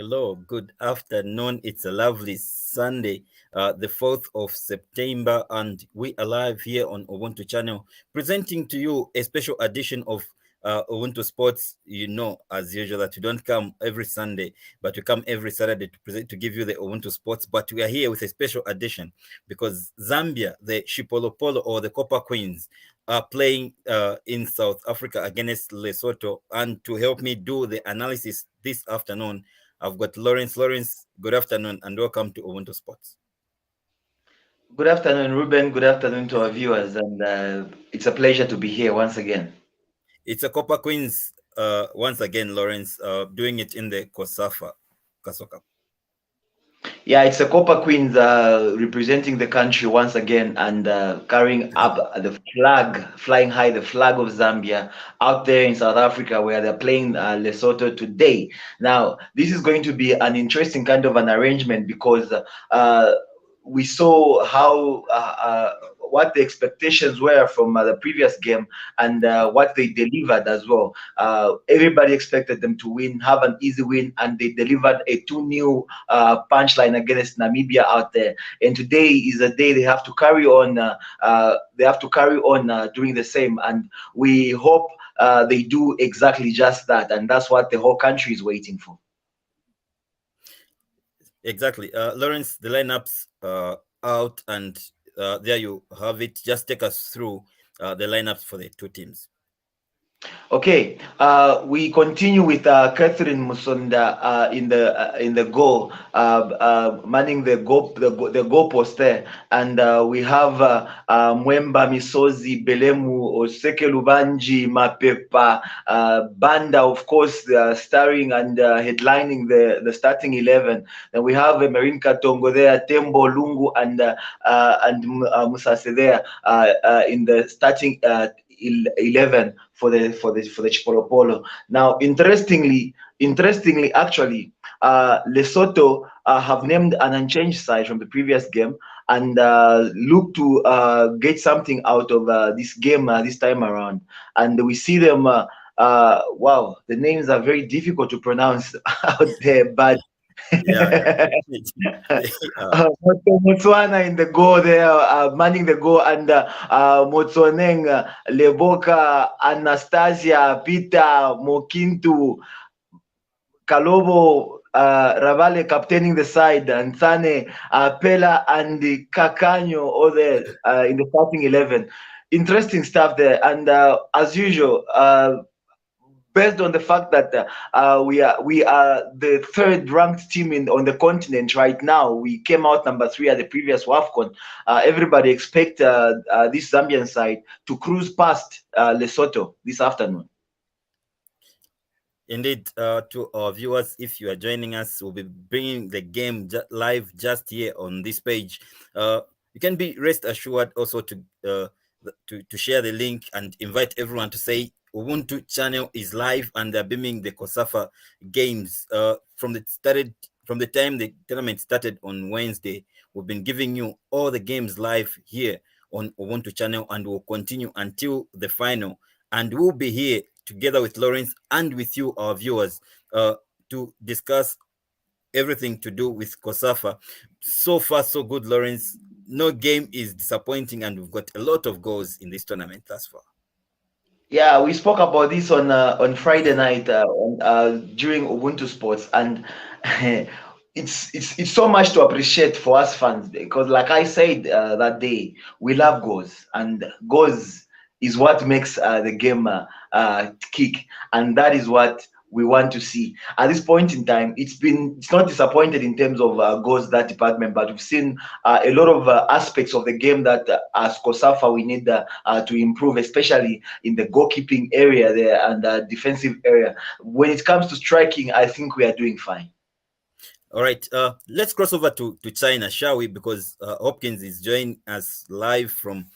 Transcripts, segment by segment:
hello, good afternoon. It's a lovely Sunday, the 4th of September, and we are live here on Ubuntu channel, presenting to you a special edition of Ubuntu Sports. You know, as usual, that we don't come every Sunday, but we come every Saturday to give you the Ubuntu Sports. But we are here with a special edition because Zambia, the Chipolopolo or the Copper Queens, are playing in South Africa against Lesotho. And to help me do the analysis this afternoon, I've got Lawrence. Lawrence, good afternoon and welcome to Ubuntu Sports. Good afternoon, Ruben. Good afternoon to our viewers, and it's a pleasure to be here once again. It's a Copper Queens once again, Lawrence, doing it in the COSAFA. Yeah, it's a Copper Queens representing the country once again and carrying up the flag, flying high the flag of Zambia out there in South Africa where they're playing Lesotho today. Now, this is going to be an interesting kind of an arrangement because we saw how what the expectations were from the previous game and what they delivered as well. Everybody expected them to win, have an easy win, and they delivered a 2-0 punchline against Namibia out there. And today is a day they have to carry on. Doing the same, and we hope they do exactly just that. And that's what the whole country is waiting for. Exactly. Lawrence, the lineups out, and there you have it. Just take us through the lineups for the two teams. Okay, we continue with Catherine Musonda in the goal, manning the goal post there, and we have Mwemba Misozi Belemu Oseke Lubanji Mapepa Banda, of course, starring and headlining the starting 11. Then we have Marine Katongo there, Tembo Lungu and Musase there in the starting 11 for the Chipolopolo. Now, interestingly, actually, Lesotho have named an unchanged side from the previous game and look to get something out of this game this time around. And we see them. Wow, the names are very difficult to pronounce out there, but. Yeah. Motswana in the goal there, manning the goal, and Motsoneng, Leboka, Anastasia, Peter, Mokintu, Kalobo, Ravale captaining the side, and Sane, Pela, and Kakanyo all there in the starting 11. Interesting stuff there, and as usual, based on the fact that we are the third ranked team on the continent right now. We came out number 3 at the previous WAFCON. Everybody expect this Zambian side to cruise past Lesotho this afternoon. Indeed, to our viewers, if you are joining us, we'll be bringing the game live just here on this page. You can be rest assured also to share the link and invite everyone to say Ubuntu channel is live and they're beaming the COSAFA games from the time the tournament started on Wednesday. We've been giving you all the games live here on Ubuntu channel, and we'll continue until the final. And we'll be here together with Lawrence and with you, our viewers, to discuss everything to do with COSAFA. So far, so good, Lawrence. No game is disappointing, and we've got a lot of goals in this tournament thus far. Yeah, we spoke about this on Friday night during Ubuntu Sports, and it's so much to appreciate for us fans because, like I said that day, we love goals, and goals is what makes the game kick, and that is what we want to see. At this point in time, it's not disappointed in terms of goals, that department, but we've seen a lot of aspects of the game that as COSAFA we need to improve, especially in the goalkeeping area there and defensive area. When it comes to striking, I think we are doing fine. All right, let's cross over to China, shall we? Because Hopkins is joining us live from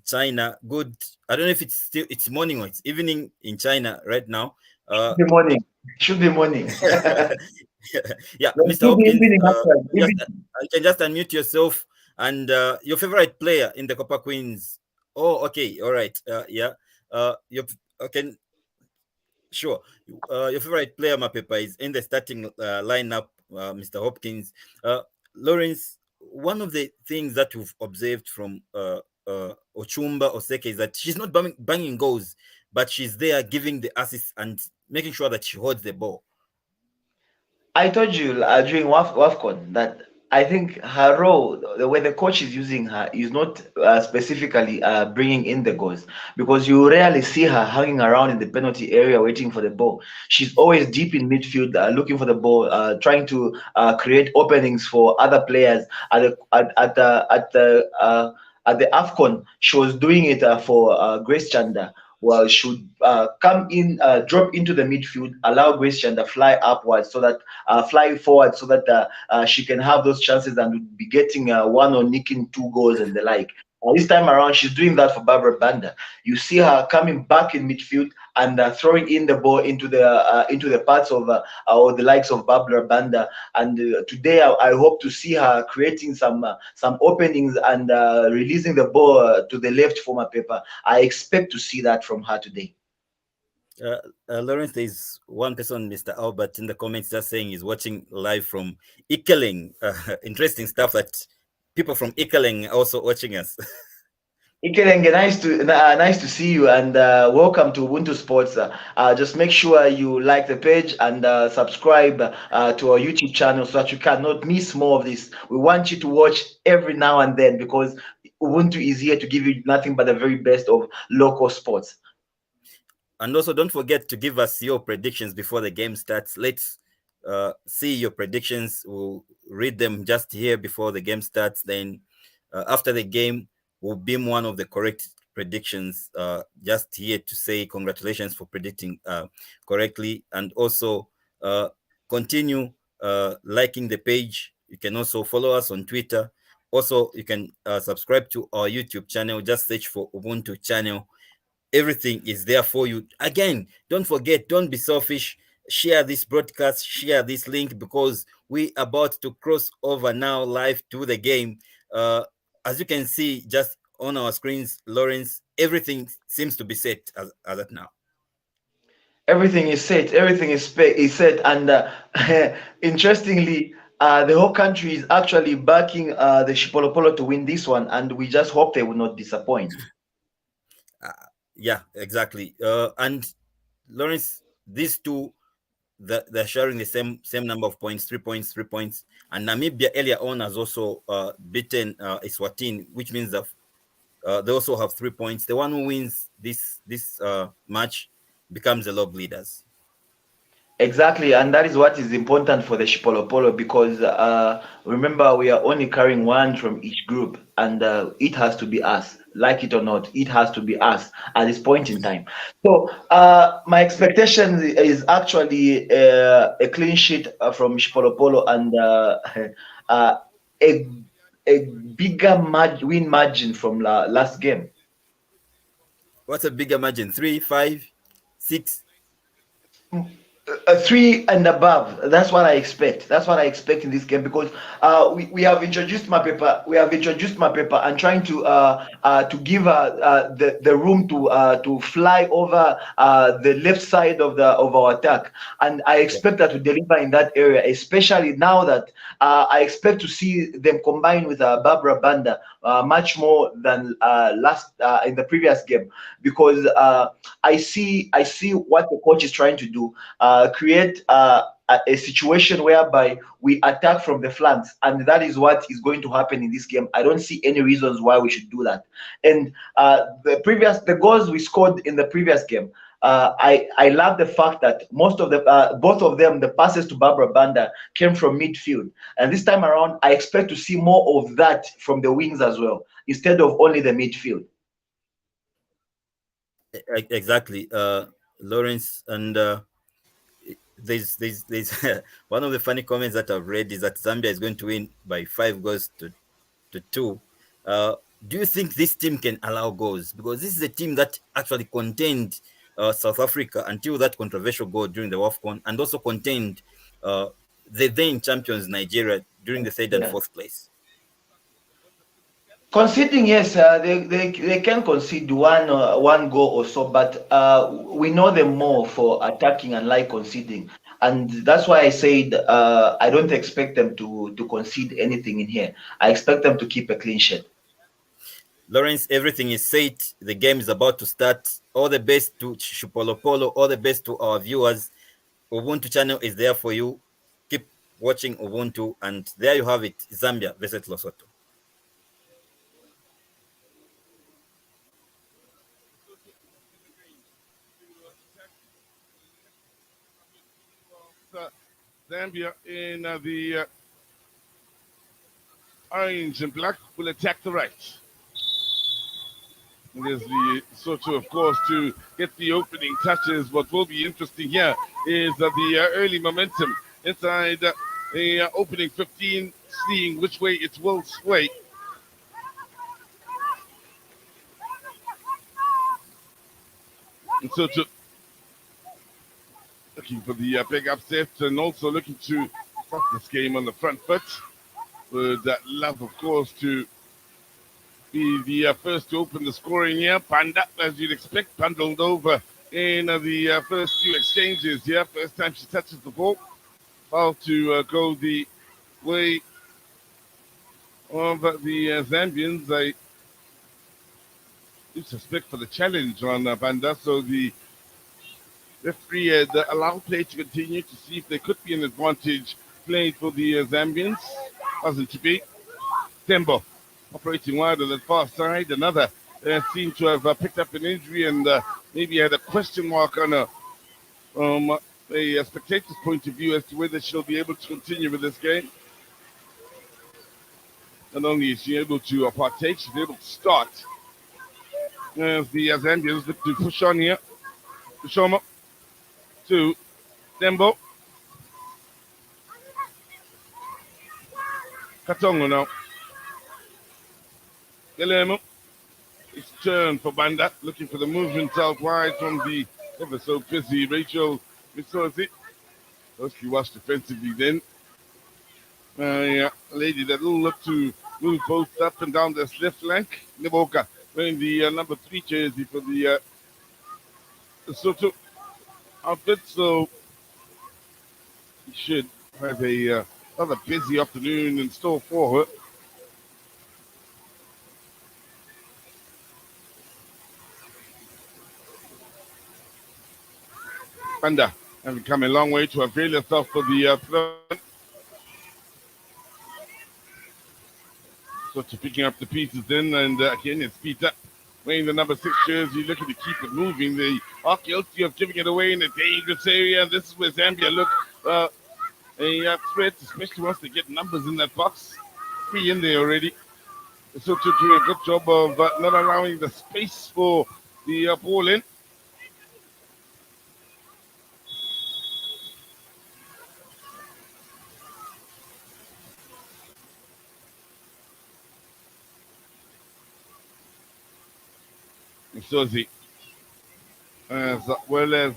China. Good. I don't know if it's morning or it's evening in China right now. Should be morning. Should be morning. Yeah, Mr. Hopkins, you can just unmute yourself and your favorite player in the Copper Queens. Oh, okay, all right. Yeah, you can Sure. Your favorite player, Mapepa, is in the starting lineup, Mr. Hopkins. Uh, Lawrence, one of the things that we've observed from Ochumba Oseke is that she's not banging goals, but she's there giving the assists and making sure that she holds the ball. I told you during WAFCON that I think her role, the way the coach is using her, is not specifically bringing in the goals, because you rarely see her hanging around in the penalty area waiting for the ball. She's always deep in midfield, looking for the ball, trying to create openings for other players. At the AFCON, she was doing it for Grace Chanda. Well, should come in, drop into the midfield, allow Grace Chanda fly upwards so that fly forward so that she can have those chances and be getting one or nicking two goals and the like. This time around, she's doing that for Barbara Banda. You see her coming back in midfield and throwing in the ball into the parts of or the likes of Barbara Banda. And today, I hope to see her creating some openings and releasing the ball to the left for my paper. I expect to see that from her today. Uh, Lawrence, there's one person, Mr. Albert, in the comments just saying he's watching live from Ikeling. Interesting stuff that people from Ikeling are also watching us. Ikelenge, nice to see you, and welcome to Ubuntu Sports. Just make sure you like the page and subscribe to our YouTube channel so that you cannot miss more of this. We want you to watch every now and then, because Ubuntu is here to give you nothing but the very best of local sports. And also, don't forget to give us your predictions before the game starts. Let's see your predictions. We'll read them just here before the game starts. Then, after the game, we'll beam one of the correct predictions just here to say congratulations for predicting correctly. And also, continue liking the page. You can also follow us on Twitter. Also, you can subscribe to our YouTube channel. Just search for Ubuntu channel. Everything is there for you. Again, don't forget, don't be selfish. Share this broadcast, share this link, because we about to cross over now live to the game. As you can see just on our screens, Lawrence, everything seems to be set as at now. Everything is set. Everything is set, and interestingly, the whole country is actually backing the Shipolopolo to win this one, and we just hope they will not disappoint. Yeah, exactly. And Lawrence, these two, they're sharing the same number of points, 3 points, 3 points. And Namibia earlier on has also beaten Eswatini, which means that they also have 3 points. The one who wins this match becomes the log leaders. Exactly, and that is what is important for the Shipolopolo, because remember, we are only carrying one from each group, and it has to be us, like it or not. It has to be us at this point in time. So my expectation is actually a clean sheet from Shipolopolo, and a bigger win margin from last game. What's a bigger margin? 3, 5, 6? A three and above. That's what I expect. That's what I expect in this game, because we have introduced my paper. We have introduced my paper and trying to give the room to fly over the left side of our attack, and I expect that to deliver in that area, especially now that I expect to see them combine with Barbara Banda much more than last in the previous game, because I see what the coach is trying to do. Create a situation whereby we attack from the flanks, and that is what is going to happen in this game. I don't see any reasons why we should do that. And the goals we scored in the previous game, I love the fact that most of the both of them, the passes to Barbara Banda, came from midfield, and this time around I expect to see more of that from the wings as well, instead of only the midfield. Exactly, Lawrence. And there's one of the funny comments that I've read is that Zambia is going to win by 5 goals to 2. Do you think this team can allow goals? Because this is a team that actually contained South Africa until that controversial goal during the WAFCON, and also contained the then champions Nigeria during the third and Yeah. fourth place. Conceding, yes, they can concede one goal or so, but we know them more for attacking and like conceding, and that's why I said I don't expect them to concede anything in here. I expect them to keep a clean sheet. Lawrence, everything is set. The game is about to start. All the best to Shupolo Polo. All the best to our viewers. Ubuntu channel is there for you. Keep watching Ubuntu, and there you have it. Zambia versus Lesotho. Zambia in the orange and black will attack the right. And there's the Soto, of course, to get the opening touches. What will be interesting here is the early momentum inside the opening 15, seeing which way it will sway. And Soto looking for the big upset and also looking to start this game on the front foot. With that love, of course, to be the first to open the scoring here. Panda, as you'd expect, bundled over in the first few exchanges here. First time she touches the ball. About to go the way of the Zambians. I do suspect for the challenge on Panda. So the referee had allowed play to continue to see if there could be an advantage played for the Zambians. Wasn't to be. Tembo operating wide on the far side. Another seemed to have picked up an injury and maybe had a question mark on a spectator's point of view as to whether she'll be able to continue with this game. Not only is she able to partake, she's able to start. As the Zambians look to push on here. Kushoma to Tembo. Katongo now. Guillermo. It's turn for Banda, looking for the movement out wide from the ever so busy Rachel Misozi. She watched defensively then. A lady that will look to move both up and down this left flank. Niboka wearing the number 3 jersey for the Lesotho outfit. So he should have a rather busy afternoon in store for her. Banda having come a long way to avail herself for the front. So to picking up the pieces then, and again it's Peter wearing the number 6 jersey, looking to keep it moving. They are guilty of giving it away in a dangerous area, and this is where Zambia look a threat, especially once they get numbers in that box. 3 in there already. So to do a good job of not allowing the space for the ball in. Sozi, as well as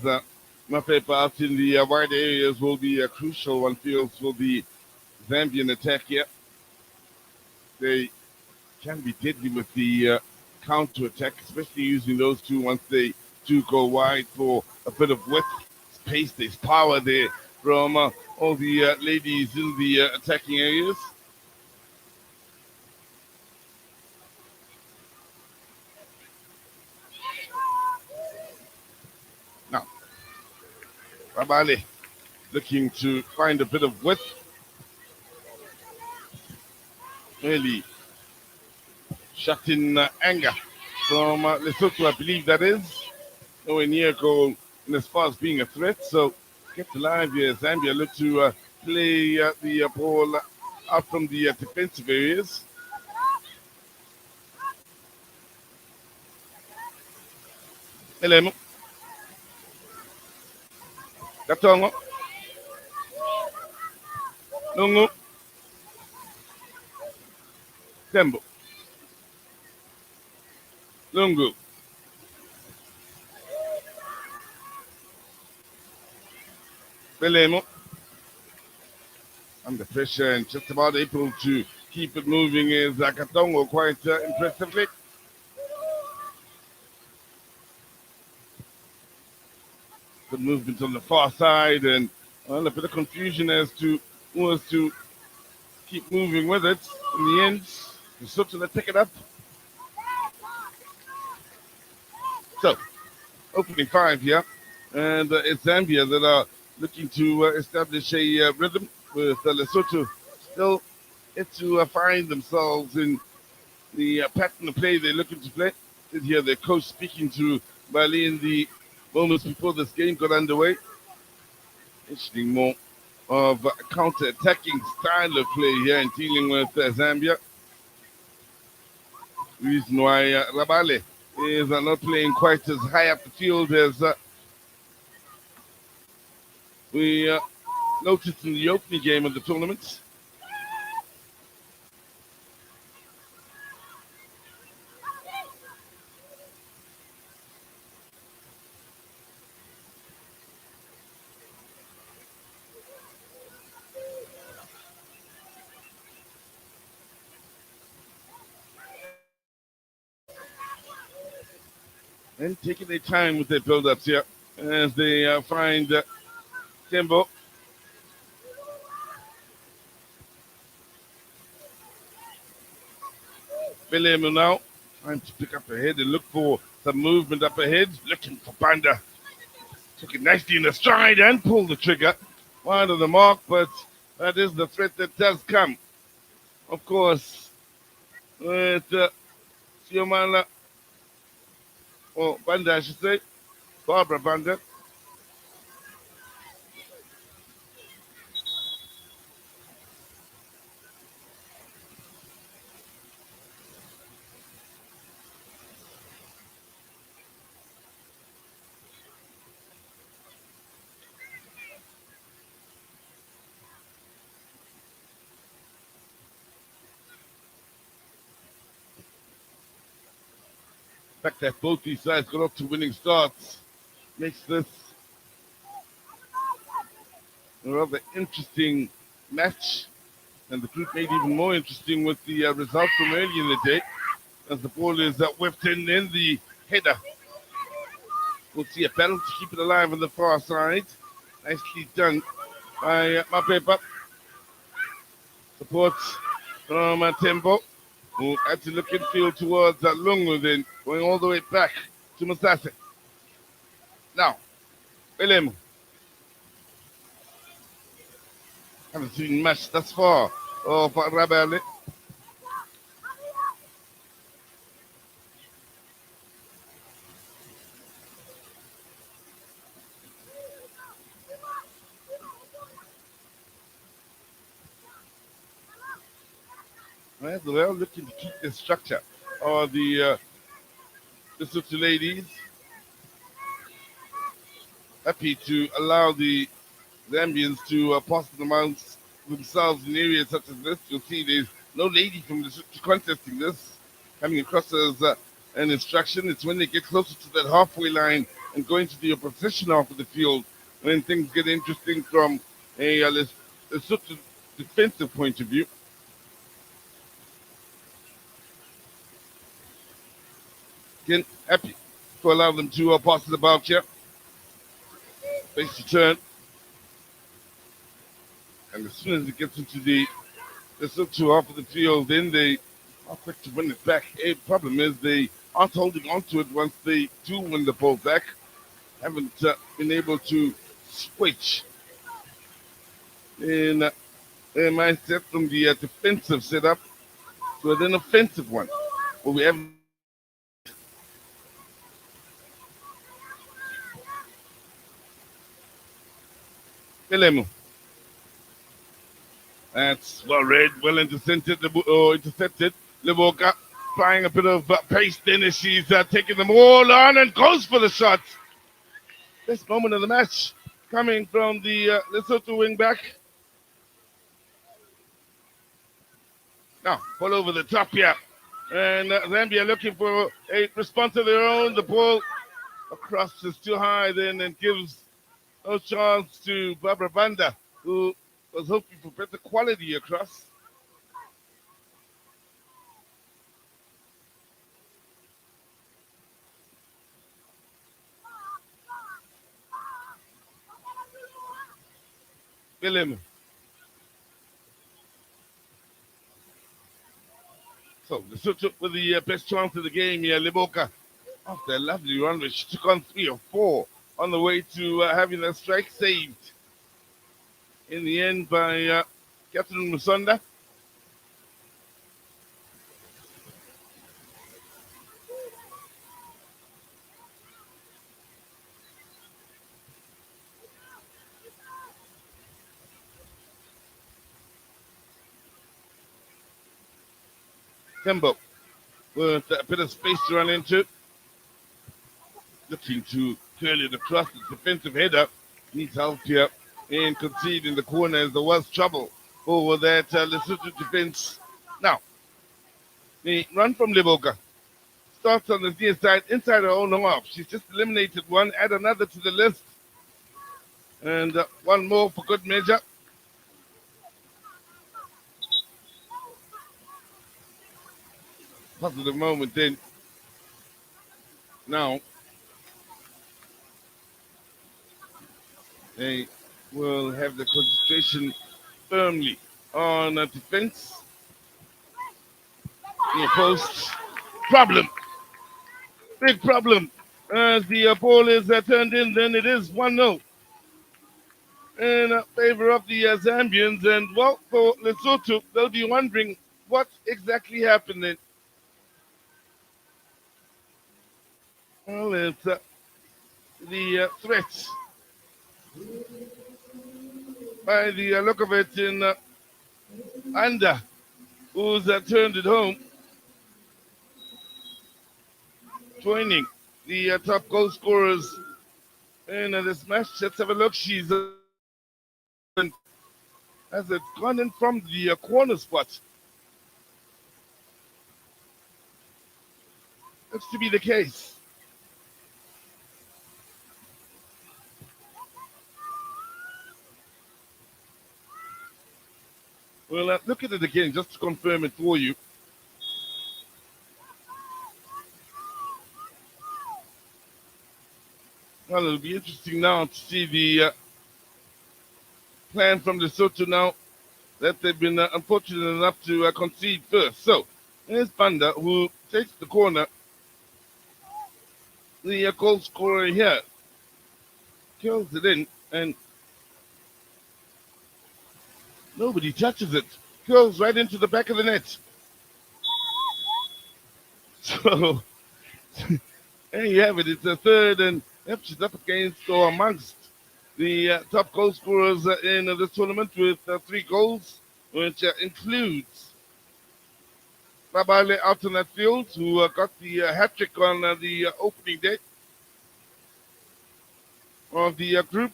Mapepa out in the wide areas will be crucial, one feels, for the Zambian attack here. They can be deadly with the counter attack, especially using those two once they do go wide for a bit of width, space. There's power there from all the ladies in the attacking areas. Now, Rabale looking to find a bit of width. Really shut in anger from Lesotho, I believe that is. Nowhere near goal in as far as being a threat. So kept alive here. Zambia look to play the ball out from the defensive areas. Elemo. Katongo. Nungu. Tembo. Lungu. Belemo. Under pressure and just about able to keep it moving is Katongo quite impressively. Good movement on the far side, and well, a bit of confusion as to who was to keep moving with it. In the end, Lesotho to pick it up. So, opening 5 here, and it's Zambia that are looking to establish a rhythm with Lesotho still yet to find themselves in the pattern of play they're looking to play. Did hear their coach speaking to Bali in the moments before this game got underway. Interesting, more of a counter-attacking style of play here in dealing with Zambia. Reason why Rabale is not playing quite as high up the field as we noticed in the opening game of the tournament. And taking their time with their build-ups here as they find Tembo. Belemu now trying to pick up ahead and look for some movement up ahead. Looking for Banda. Took it nicely in the stride and pulled the trigger. Wide of the mark, but that is the threat that does come. Of course, with Siomala, or Banda, I should say, Barbara Banda. The fact that both these sides got off to winning starts makes this a rather interesting match, and the group made even more interesting with the result from early in the day as the ball is whipped in the header. We'll see a battle to keep it alive on the far side. Nicely done by Mapepa. Support from Tembo, who had to look infield towards Lungu, then going all the way back to Musase. Now, Belemu. Haven't seen much thus far of Rabale. Well, they're looking to keep the structure of the Lesotho ladies. Happy to allow the Zambians to pass amongst themselves in areas such as this. You'll see there's no lady from Lesotho contesting this, coming across as an instruction. It's when they get closer to that halfway line and going to the opposition half of the field when things get interesting from a Lesotho defensive point of view. Again, happy to allow them to pass it about here. Face to turn. And as soon as it gets into the Lesotho half of the field, then they are quick to win it back. A problem is they aren't holding on to it once they do win the ball back. Haven't been able to switch in their mindset from the defensive setup to an offensive one. Well, we haven't. Belemu. That's well read, well intercepted. Livoka applying a bit of pace then as she's taking them all on and goes for the shot. Best moment of the match coming from the Lesotho wing back. Now, ball over the top here. And Zambia looking for a response of their own. The ball across is too high then and gives no chance to Barbara Banda, who was hoping for better quality across. Willem. So Lesotho with the best chance of the game here, Liboka. After a lovely run, where she took on 3 or 4 on the way to having that strike saved in the end by Captain Musonda. Tembo with a bit of space to run into. Looking to curl it across the defensive header. Needs help here and concede in the corner as there was trouble over that Lesotho defense. Now, the run from Liboka starts on the near side, inside her own half. She's just eliminated one, add another to the list. And one more for good measure. Positive moment then. Now, they will have the concentration firmly on defense. Near post. Problem. Big problem. As the ball is turned in, then it is 1-0 in favor of the Zambians. And, well, for Lesotho, they'll be wondering what exactly happened then. Well, it's the threats by the look of it in Anda, who's turned it home, joining the top goal scorers in this match. Let's have a look. She's has it gone in from the corner spot. Looks to be the case. Well, look at it again just to confirm it for you. Well, it'll be interesting now to see the plan from Lesotho now that they've been unfortunate enough to concede first. So, here's Banda, who takes the corner. The goal scorer here kills it in, and nobody touches it. Curls right into the back of the net. So, there you have it. It's a third, and she's up against or amongst the top goal scorers in this tournament with 3 goals, which includes Babale out on that field, who got the hat-trick on the opening day of the group.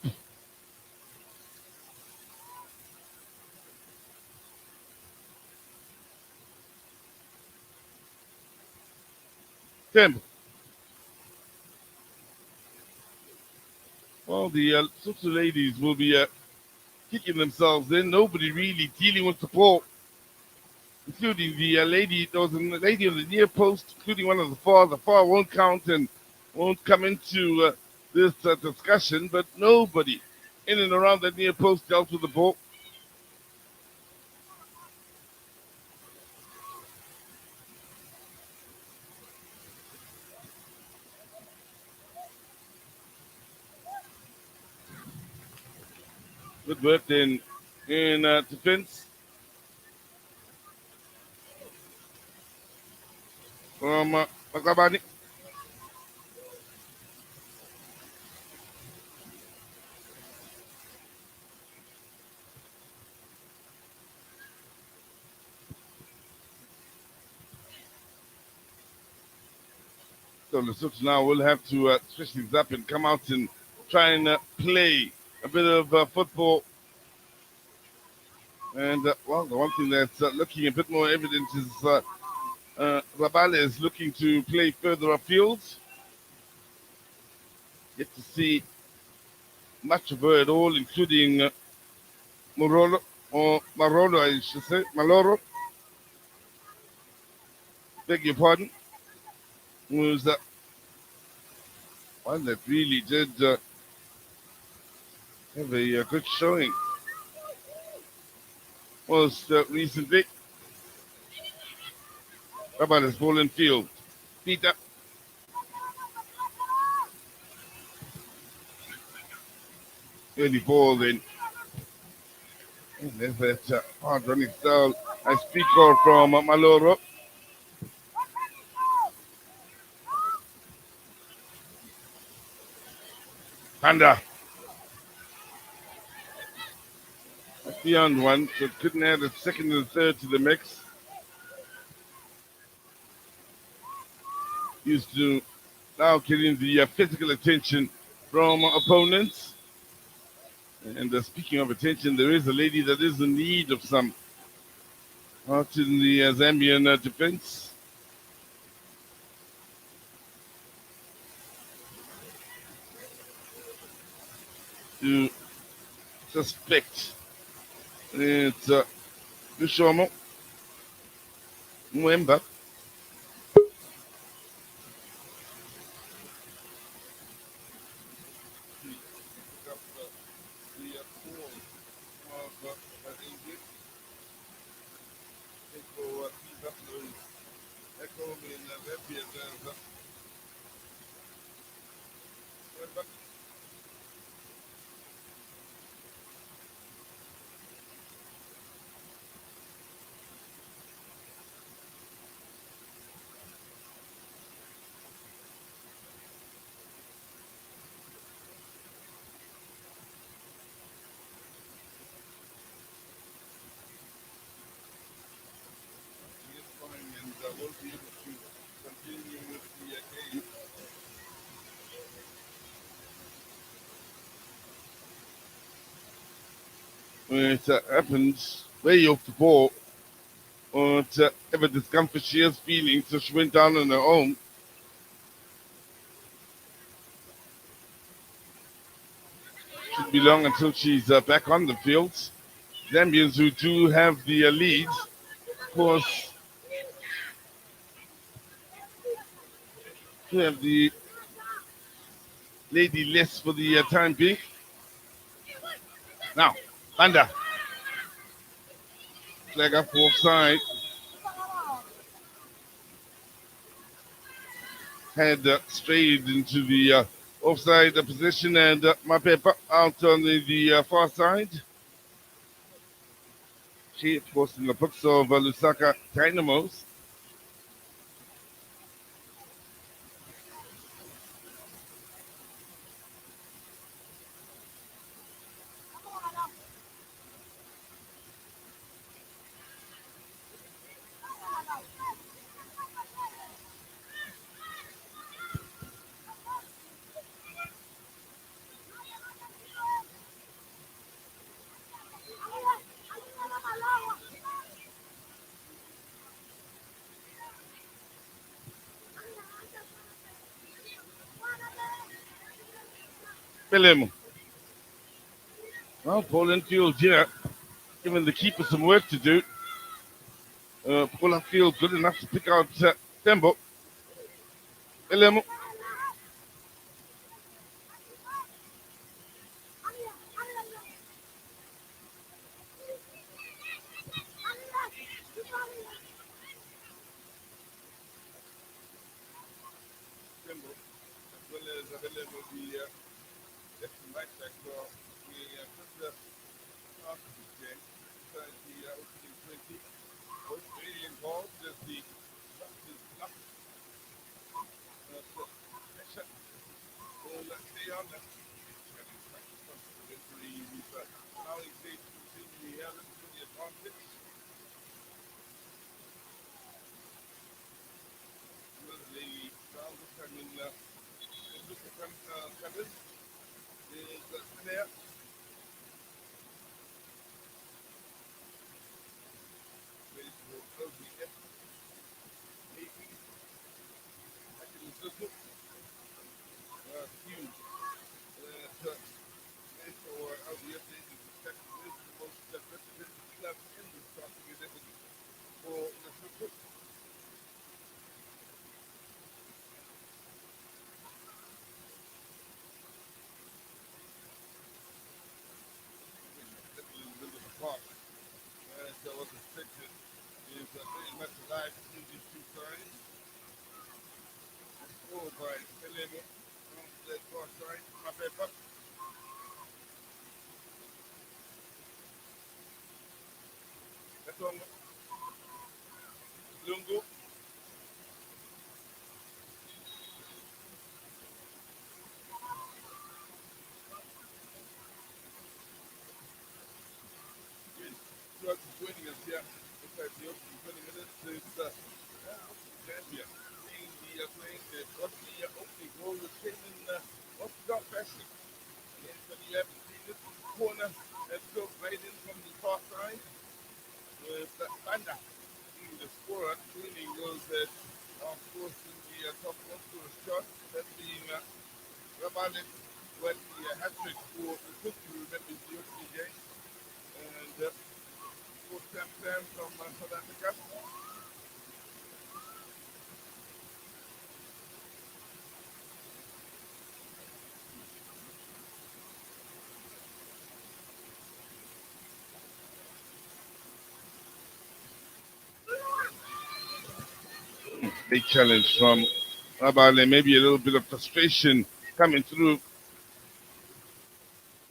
Tim. Well, the Lesotho ladies will be kicking themselves in. Nobody really dealing with the ball, including the lady. There was a lady on the near post, including one of the far. The far won't count and won't come into this discussion, but nobody in and around that near post dealt with the ball. Good work in defense from Makabani. So Lesotho now will have to switch things up and come out and try and play a bit of football. And, well, the one thing that's looking a bit more evident is Rabale is looking to play further afield. Get to see much of her at all, including Marolo, or Marolo, I should say, Maloro. Beg your pardon. Was one that really did have a good showing most recently. How about his ball in field? Peter. Early ball then. And there's that hard running style. I speak call from Maloro. Panda. Beyond one, so couldn't add a second and a third to the mix. Used to now getting the physical attention from opponents. And speaking of attention, there is a lady that is in need of some out in the Zambian defense. To suspect it's Lushomo Mwemba. Won't be able to continue with the game. When it happens way off the ball, or ever discomfort she is feeling, so she went down on her own. Should be long until she's back on the field. Zambians who do have the lead, of course, to have the lady less for the time being. Now, Panda. Flag up for offside. Had strayed into the offside position, and Mapepa out on the far side. She, of course, in the books of Lusaka Dynamos. Belemo. Well, Poland Field here, giving the keeper some work to do. Poland Field good enough to pick out Tembo. Belemo. Tembo, as well as Belemo, the left and right back for the first half of this game. Inside the opening 20. Both very involved as the shot is blocked. Pressure. Well, stay on that. Now he's safe to continue here. Looking for the advantage. The ground is coming. Look at them covers. There's there. Ready to close the gap. Maybe. I can just look. Huge. For how the update is expected is the most representative club in the starting 11 for Lesotho. on Lungu. Stuart is joining us here inside the opening 20 minutes. It's Zambia playing the opening goal was taken in orthodox fashion. And when you have this corner and still right in from the far side with Banda being the scorer, cleaning goals that of course in the top one to a shot, that being Rabale who had the hat-trick for the City, remembers the opening game. And Sam from South Africa. Big challenge from Rabale, maybe a little bit of frustration coming through.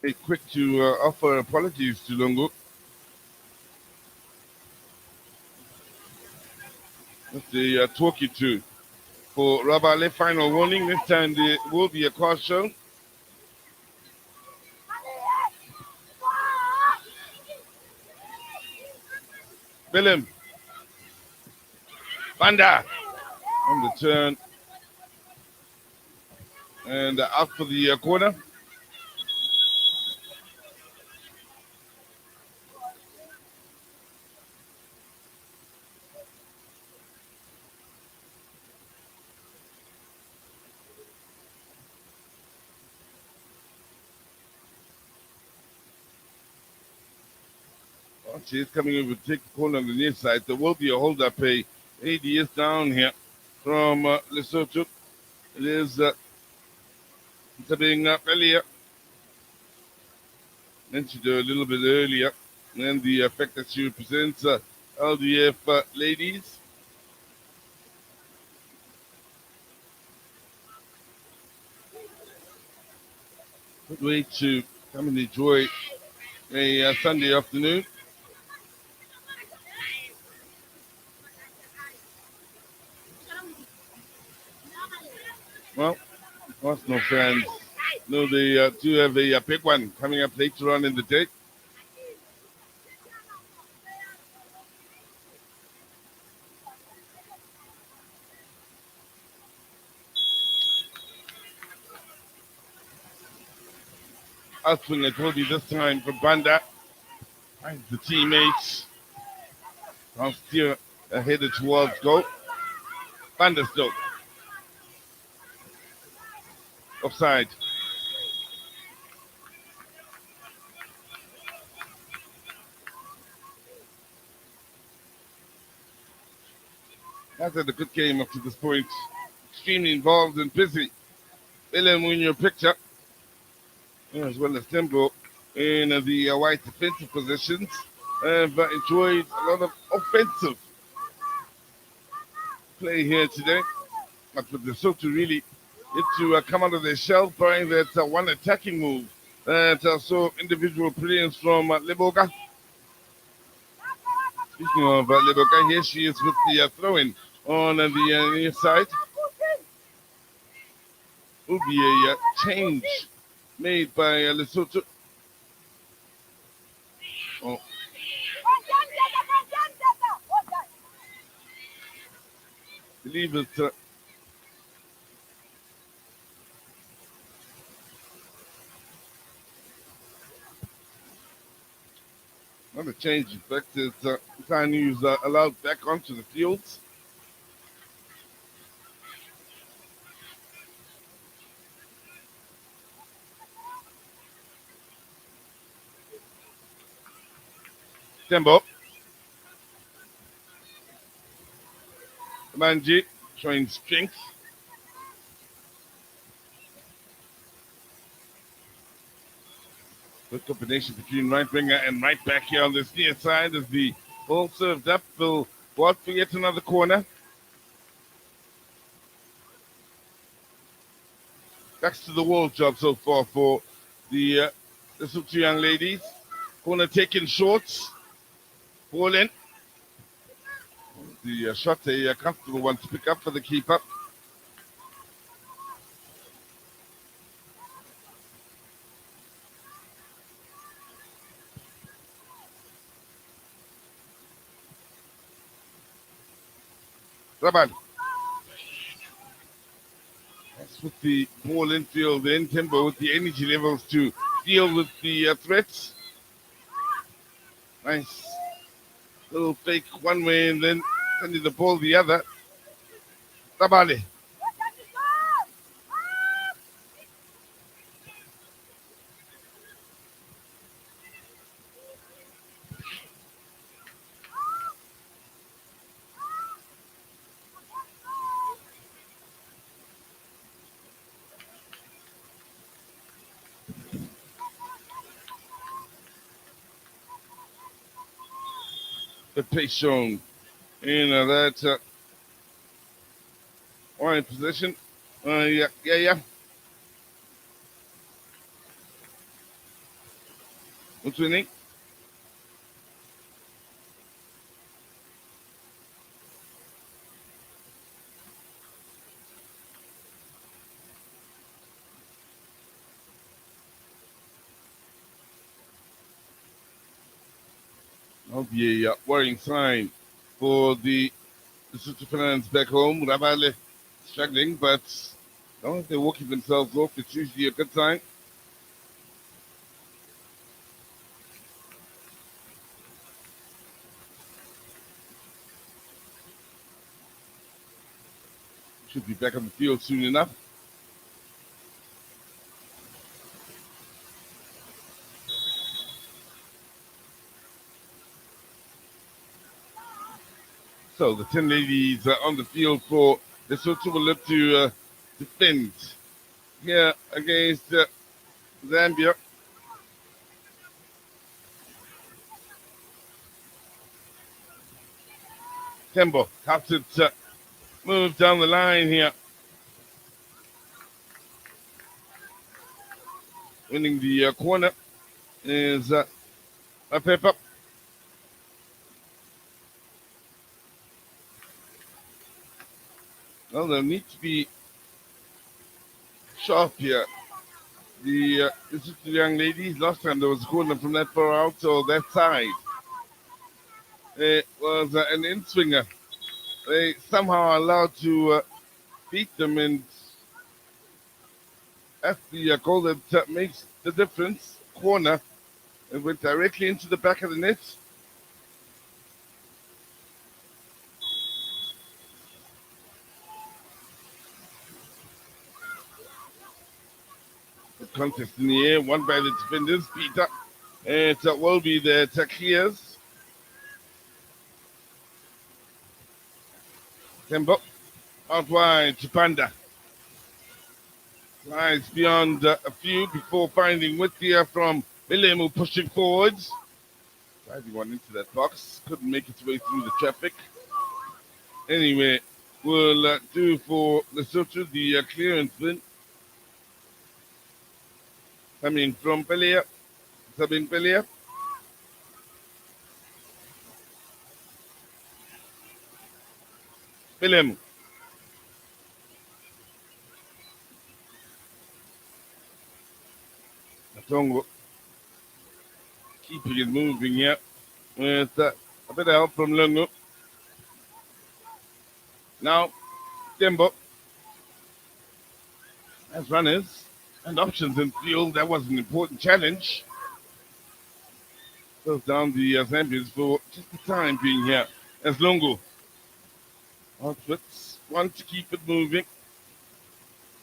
Hey, quick to offer apologies to Lungu. That's the talkie to. For Rabale, final warning. This time there will be a caution. Willem. Banda on the turn. And out for the corner. She's coming over to take the corner on the near side. There will be a hold-up pay. AD is down here from Lesotho. It is being earlier. Mentioned a little bit earlier. And the effect that she represents LDF ladies. Good way to come and enjoy a Sunday afternoon. Well, Arsenal fans know they do have a big one coming up later on in the day. Outswing it will be this time for Banda. Finds the teammates. I'll steer headed towards goal. Banda still. Offside. That's had a good game up to this point. Extremely involved and busy. Willem in your picture, as well as Tembo in the white defensive positions. Have enjoyed a lot of offensive play here today. But for Lesotho really is to come out of their shell, trying that one attacking move that saw individual brilliance from Leboga. Speaking of Leboga, here she is with the throw-in on the near side. Will be a change made by Lesotho. Oh. I believe it's not a change. In fact, it's Sanu is allowed back onto the fields. Tembo. Manji showing strength. Good combination between right winger and right back here on this near side as the ball served up. Will go out for yet another corner. Backs to the wall job so far for the two young ladies. Corner taken short. Ball in. the shot a comfortable one to pick up for the keeper. Raban. That's with the ball infield in. Timber with the energy levels to deal with the threats. Nice little fake one way and then sending the ball the other. Tabale. The pace shown in that wide position. Yeah. What's winning? That'll be a worrying sign for the Lesotho fans back home. Rabale struggling, but as long as they're walking themselves off, it's usually a good sign. Should be back on the field soon enough. So the 10 ladies on the field for Lesotho will look to defend here against Zambia. Tembo helps it move down the line here. Winning the corner is a Pepper. Well, they'll need to be sharp here. This is the young ladies. Last time there was a corner from that far out, so that side. It was an in-swinger. They somehow allowed to beat them, and that's the goal that makes the difference. Corner. It went directly into the back of the net. The contest in the air, won by the defenders, beat up. It will be the Takias. Tembo out wide to Panda. Slides beyond a few before finding Whittier from Bilemu pushing forwards. Driving one into that box. Couldn't make its way through the traffic. Anyway, we'll do for Lesotho the clearance win. Coming from Pelia. Sabine Pelia. Bilemu. Tongo keeping it moving here with a bit of help from Lungu. Now, Tembo has runners and options in field. That was an important challenge. Goes down the Zambians for just the time being here as Lungu outfits one to keep it moving.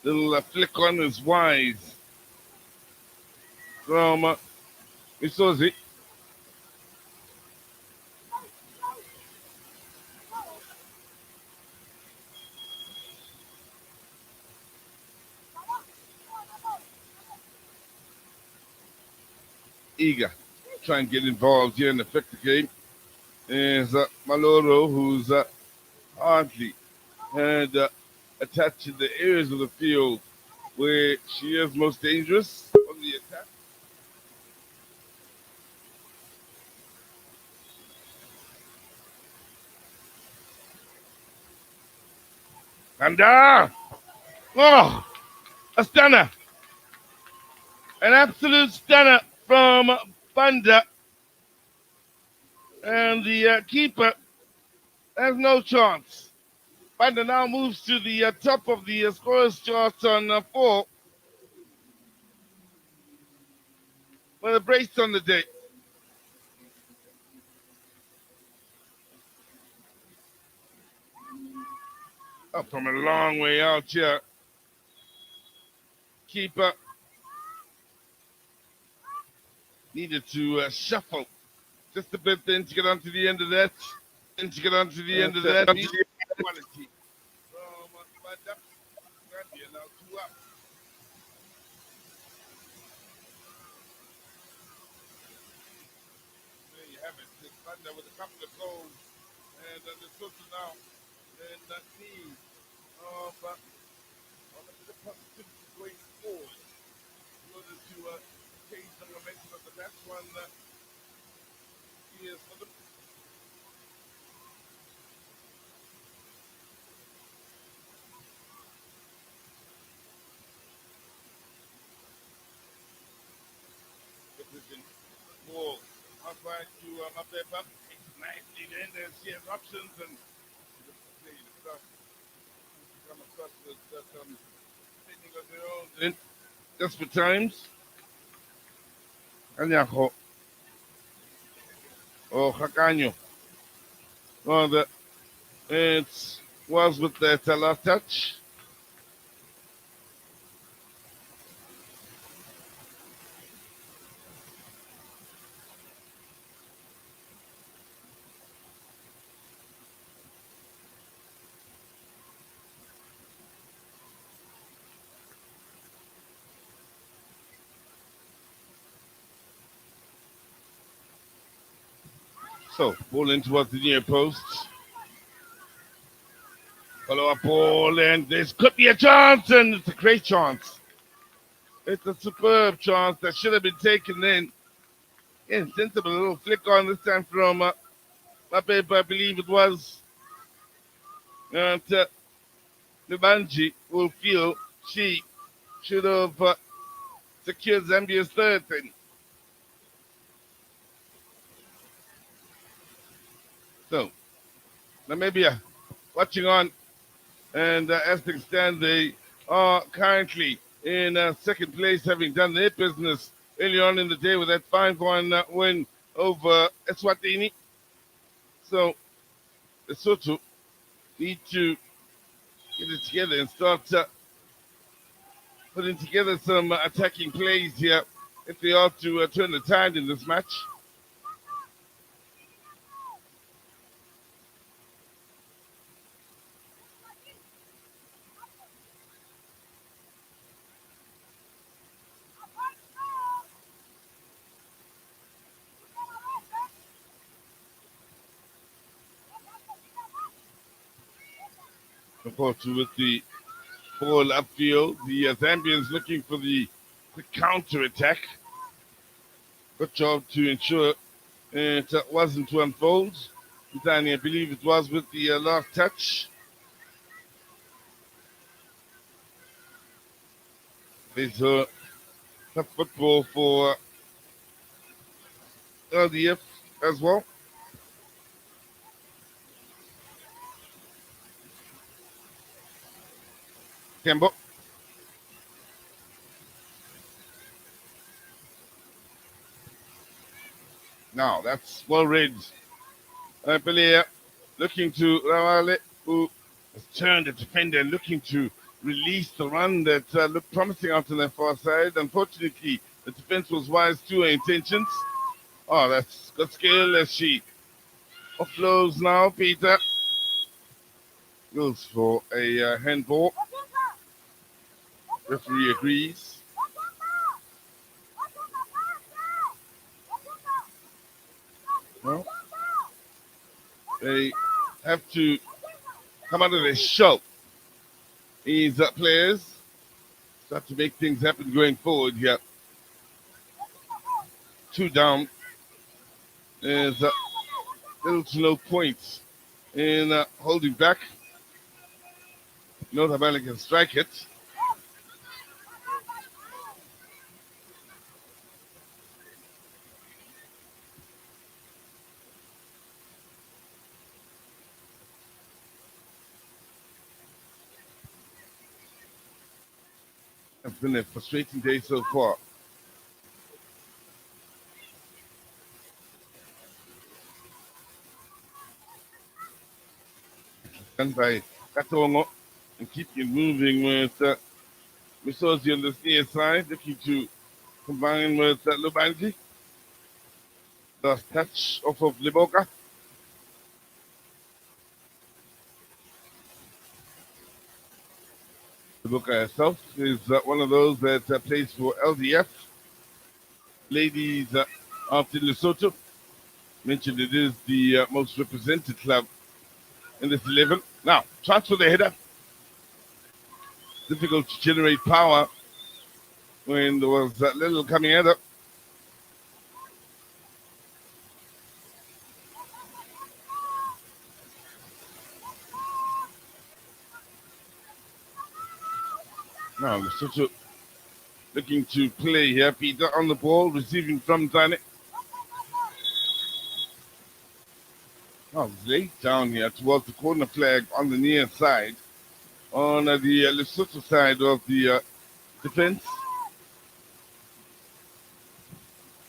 Little flick on is wise from Misozi. Eager to try and get involved here and affect the game is Maloro, who's hardly had attached to the areas of the field where she is most dangerous on the attack. And oh, a stunner. An absolute stunner from Banda. And the keeper has no chance. Banda now moves to the top of the scorers chart on 4 with a brace on the day. Up from a long way out here. Keeper needed to shuffle just a bit then to get onto the end of that. Quality from Banda. Zambia now 2 up. There you have it. It's Banda with a couple of goals. And Lesotho now in that need of a bit of positivity going forward in order to change the momentum of the last one is for the position. Ball outside to Mapepa. Nicely then there's here options and play the stuff come across with some thinking of their own. Then just for times. Anyaho or Hakanyo. Oh, it was with that last touch. So, ball in towards the near post. Follow up ball, and this could be a chance, and it's a great chance. It's a superb chance that should have been taken in. Yeah, sensible little flick on this time from Mapepa, I believe it was. And Nibanji will feel she should have secured Zambia's third thing. So, Namibia watching on, and as things stand, they are currently in second place, having done their business early on in the day with that 5-1 win over Eswatini. So, Lesotho need to get it together and start putting together some attacking plays here if they are to turn the tide in this match. Supported with the ball upfield, the Zambians looking for the counter attack. Good job to ensure it wasn't to unfold. Danny, I believe it was with the last touch. There's tough football for LDF as well. Kembo. Now that's well read. Pelea looking to Rawale, who has turned the defender and looking to release the run that looked promising out on their far side. Unfortunately, the defense was wise to her intentions. Oh, that's good skill as she offloads now. Peter goes for a handball. Referee agrees. Well, they have to come out of their shell. These players start to make things happen going forward here. 2 down. There's little to no points in holding back. North America can strike it. It's been a frustrating day so far. Done by Katongo and keeping it moving with Misozi on the near side, looking to combine with Lubanji. Last touch off of Liboka. Liboka herself is one of those that plays for LDF. Ladies after Lesotho. Mentioned it is the most represented club in this 11. Now, chance for the header. Difficult to generate power when there was that little coming at it. Now, Lesotho looking to play here. Peter on the ball, receiving from Zane. Oh, late down here towards the corner flag on the near side. On the Lesotho side of the defense.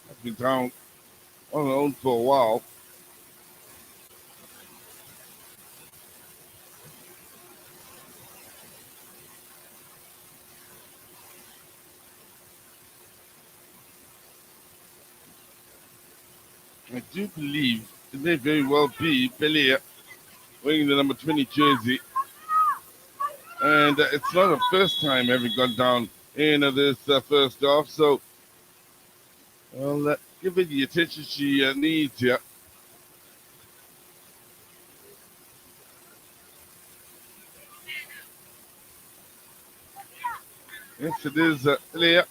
Has been down on their own for a while. I do believe it may very well be Pelea wearing the number 20 jersey. And it's not the first time having gone down in this first half. So, well, give it the attention she needs here. Yes, it is Pelea.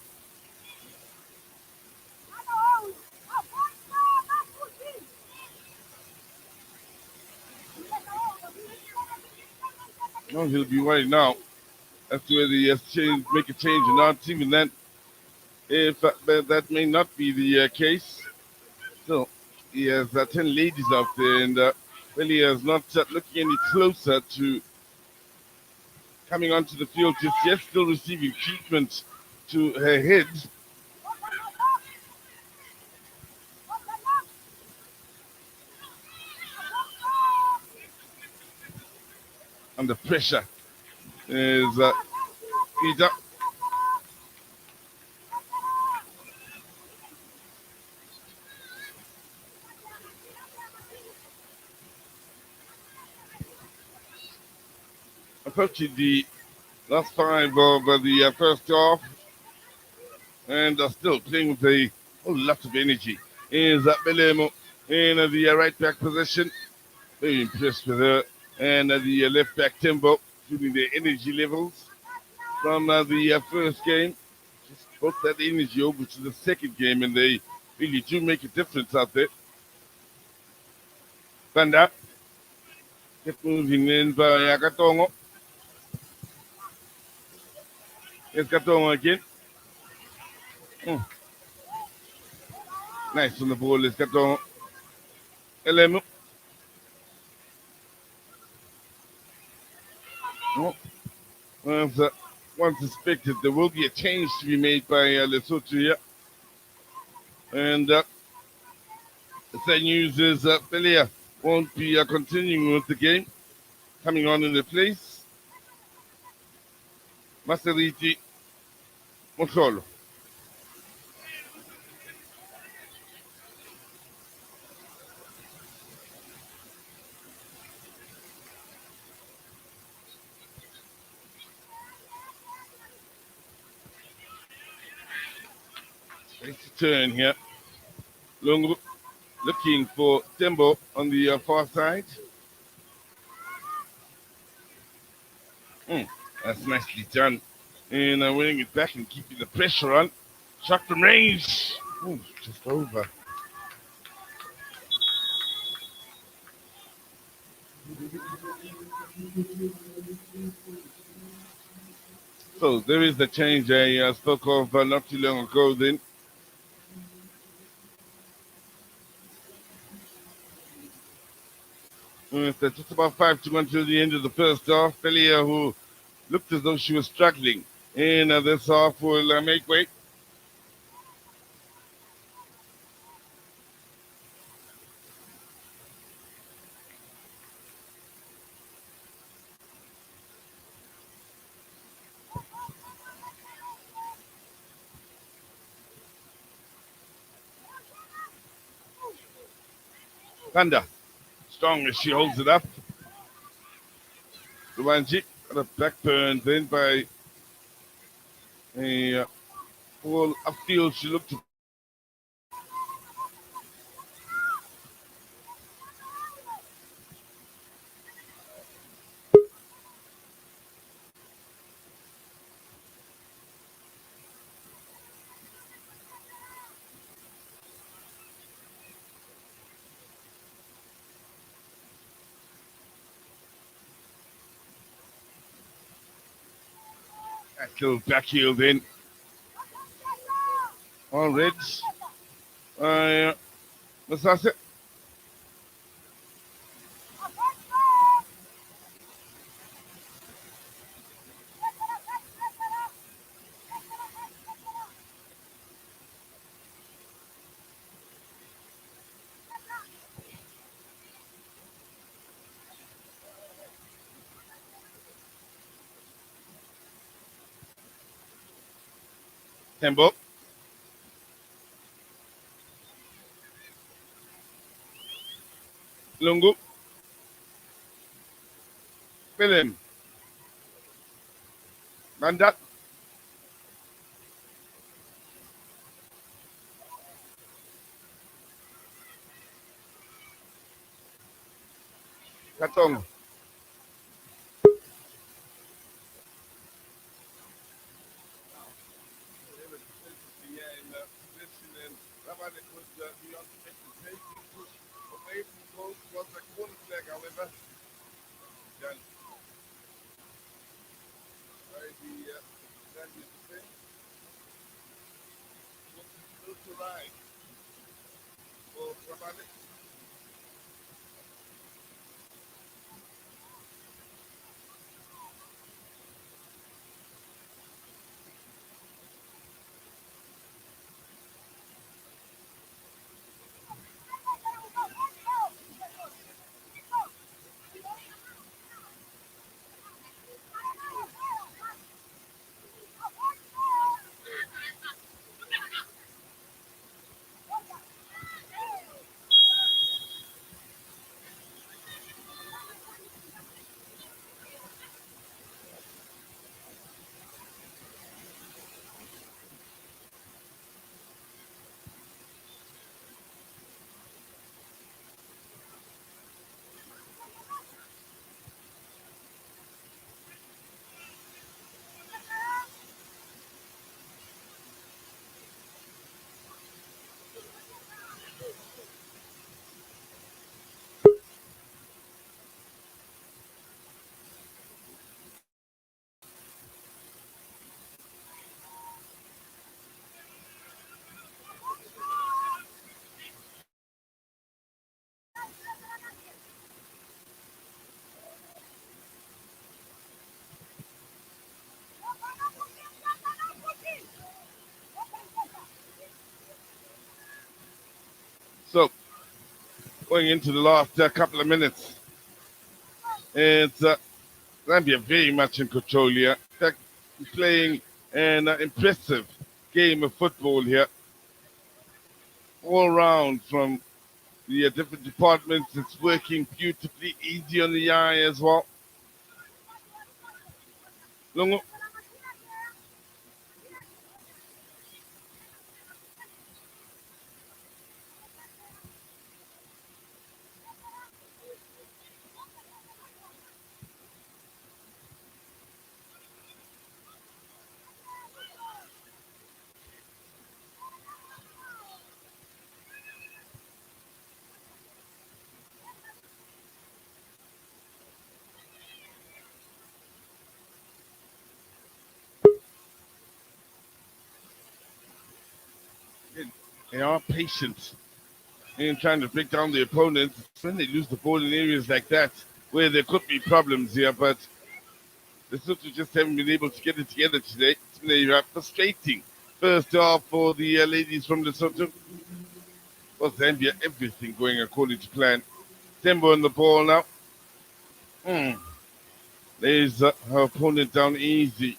Oh, he'll be right now. That's whether he has changed, make a change or not. Even then, if that may not be the case, still he has 10 ladies out there, and really is not looking any closer to coming onto the field just yet. Still receiving treatment to her head. Under pressure is Peter. Approaching the last 5 of the first half, and still playing with a whole lot of energy. Is Belemo in the right back position. Very impressed with her. And the left back Timbo, shooting their energy levels from the first game. Just brought that energy over to the second game, and they really do make a difference out there. Banda kept moving in by Katongo. Here's Katongo again. Nice on the ball is Katongo. Elemu. Once expected, there will be a change to be made by Lesotho here. And the sad news is Pelea won't be continuing with the game. Coming on in the place, Maseriti Mosolo. Nice turn here. Lungu looking for Tembo on the far side. That's nicely done. And winning it back and keeping the pressure on. Shot from range. Just over. So there is the change I spoke of not too long ago then. It's just about 5 to 1 till the end of the first half. Belia, who looked as though she was struggling in this half, will make way. Panda, strong as she holds it up. Luanji got a Blackburn then by a ball upfield. She looked to that little back heel then. All Reds. Masasa. Tembo. Lungu. Willem. Mandat. Katong. However, done by the Zambia defense. Still to ride for Rabane. So, going into the last couple of minutes, it's Zambia very much in control here. In fact, playing an impressive game of football here, all round from the different departments. It's working beautifully, easy on the eye as well. Lungu. They are patient in trying to break down the opponents. It's when they lose the ball in areas like that where there could be problems here, but Lesotho just haven't been able to get it together today. It's been a frustrating first half for the ladies from Lesotho. For Zambia, everything going according to plan. Tembo on the ball now. There's her opponent down easy.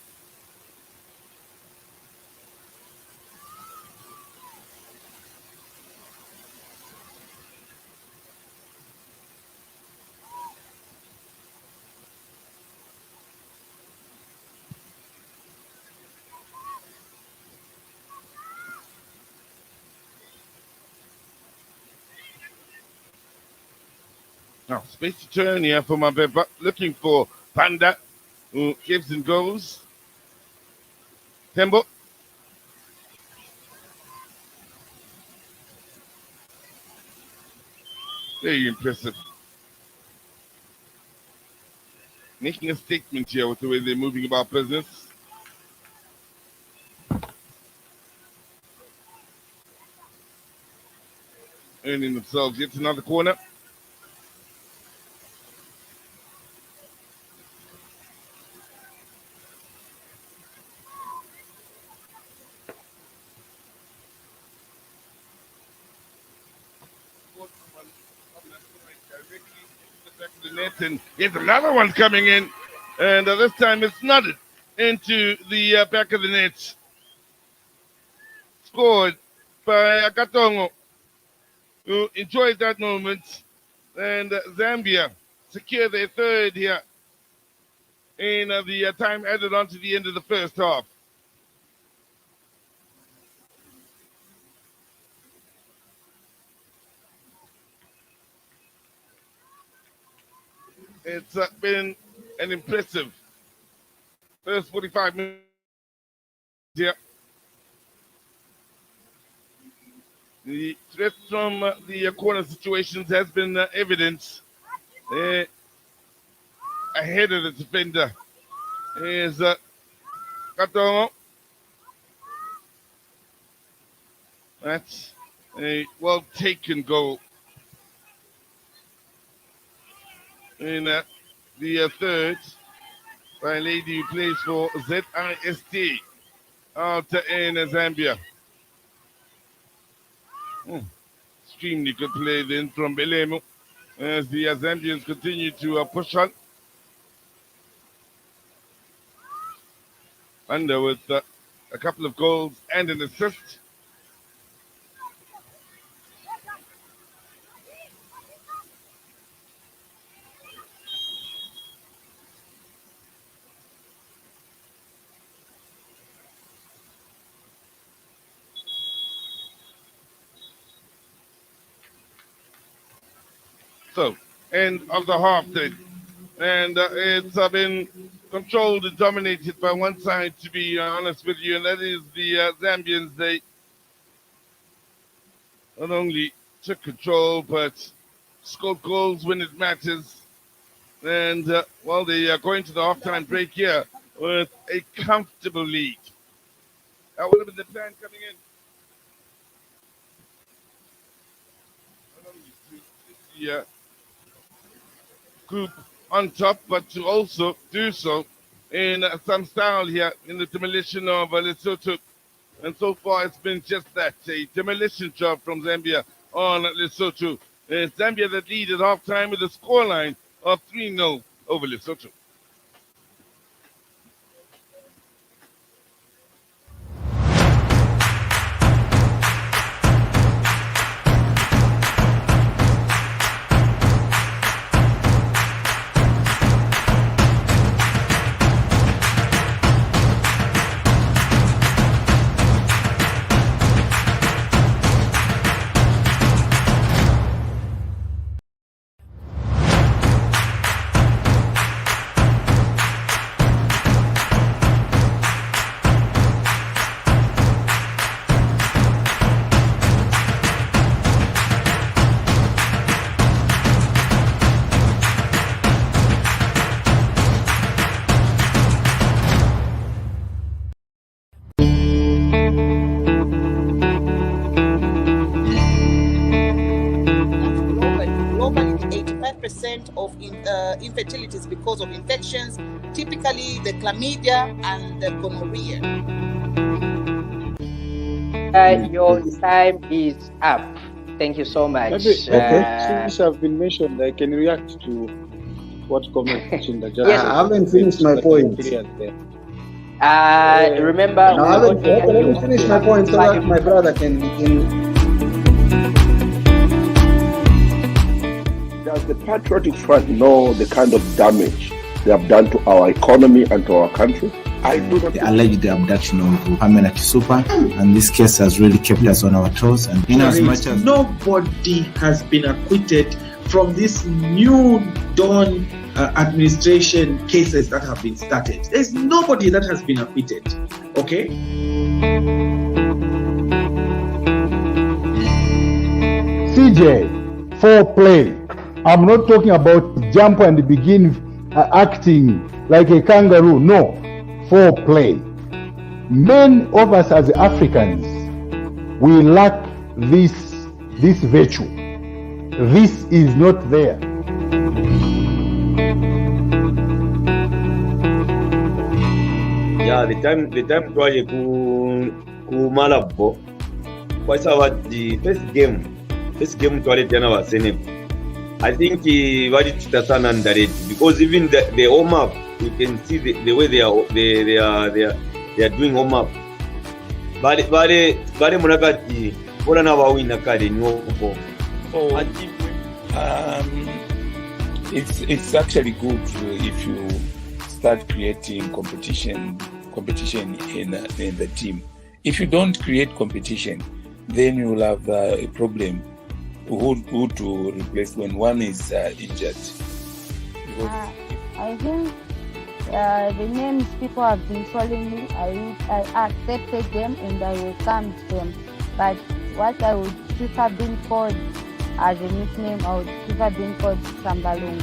Now, space to turn here for Mabeba, looking for Panda, who gives and goes. Tembo. Very impressive. Making a statement here with the way they're moving about business. Earning themselves yet another corner. The net, and here's another one coming in, and this time it's nodded into the back of the net. Scored by Akatongo, who enjoyed that moment, and Zambia secure their third here in the time added on to the end of the first half. It's been an impressive first 45 minutes here. The threat from the corner situations has been evident. Ahead of the defender is Katongo. That's a well-taken goal. In the third, by a lady who plays for ZIST out in Zambia. Extremely good play then from Belemo as the Zambians continue to push on. Under with a couple of goals and an assist. So, end of the half then. And it's been controlled and dominated by one side, to be honest with you, and that is the Zambians. They not only took control, but scored goals when it matters. And, they are going to the halftime break here with a comfortable lead. That would have been the plan coming in. Not only to the group on top, but to also do so in some style here in the demolition of Lesotho. And so far it's been just that, a demolition job from Zambia on Lesotho. It's Zambia that lead at halftime with a scoreline of 3-0 over Lesotho. 50% of infertility is because of infections, typically the chlamydia and the gonorrhea. Your time is up. Thank you so much. Maybe since I've been mentioned, I can react to what comment Chinda just Yes. said. I haven't finished my point. Remember, No, let me finish my point so that my brother can. Does the Patriotic Front know the kind of damage they have done to our economy and to our country? I do not. The alleged abduction of Pamela Kisupa, and this case has really kept us on our toes. And in as much as nobody has been acquitted from this new dawn administration cases that have been started. There's nobody that has been acquitted. Okay. CJ, foreplay. I'm not talking about jump and begin acting like a kangaroo. No, foreplay. Many of us as Africans, we lack this virtue. This is not there. Yeah, the time twaje ku Malabo. Kwa sababu the first game twale tena wa Senegal. I think walichita sana underrated because even the warm up, you can see the way they are doing warm up. Bale munakati bora na wawina kale nyoko. So I think it's actually good if you start creating competition in the team. If you don't create competition, then you will have a problem who to replace when one is injured. I think the names people have been calling me, I accepted them and I welcomed them. But what I would prefer being called as a nickname, I would prefer being called Sambalung.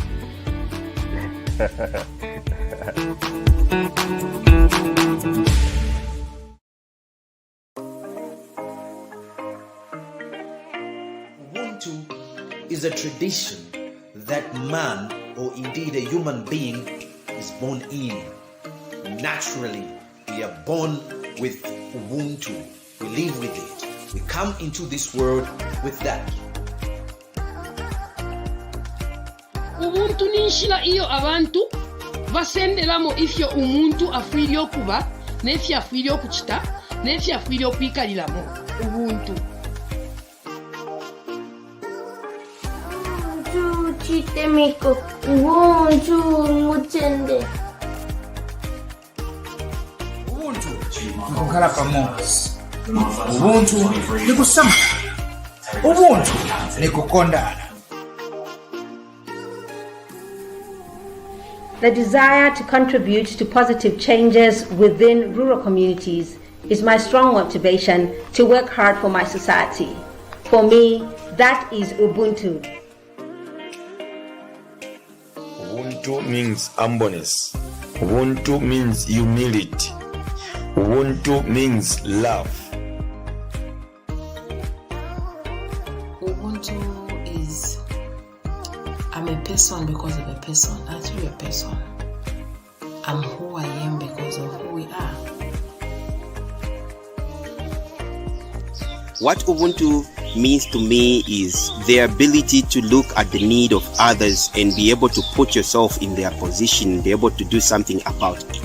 Ubuntu is a tradition that man, or indeed a human being, is born in. Naturally, we are born with Ubuntu. We live with it. We come into this world with that. Ubuntu ninshila iyo abantu basenderamo ifyo umuntu afwiri okuba n'efyo afwiri okuchita n'efyo afwiri okwikaliramo ubuntu. Ubuntu chitemiko, ubuntu mutende. Ubuntu nkukhala pamosi. Ubuntu nikusama. Ubuntu nikukondana. The desire to contribute to positive changes within rural communities is my strong motivation to work hard for my society. For me, that is Ubuntu. Ubuntu means humbleness. Ubuntu means humility. Ubuntu means love. Ubuntu is I'm a person because of a person. That's really a person. I'm who I am because of who we are. What Ubuntu means to me is the ability to look at the need of others and be able to put yourself in their position, be able to do something about it.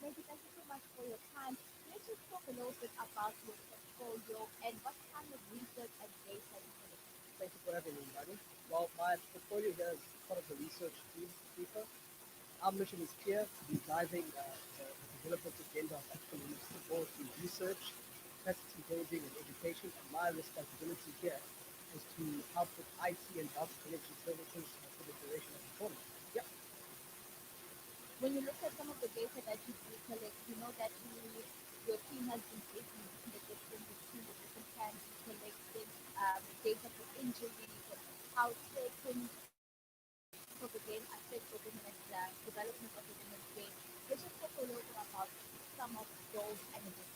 Thank you so much for your time. Make just talk a little bit about your portfolio and what kind of research and data you collect? Thank you for having me, Buddy. Well, my portfolio here is part of the research team, FIFA. Our mission is clear: to be driving the development agenda of African women's football through research, capacity building, and education. And my responsibility here is to help with IT and data collection services for the duration of the tournament. Yep. When you look at some of the data that you do collect, you know that your team has been taking the different between the different camps, collecting data for injuries and how certain of the game affect the women's development of the women's game. Let's just talk a little bit about some of those elements.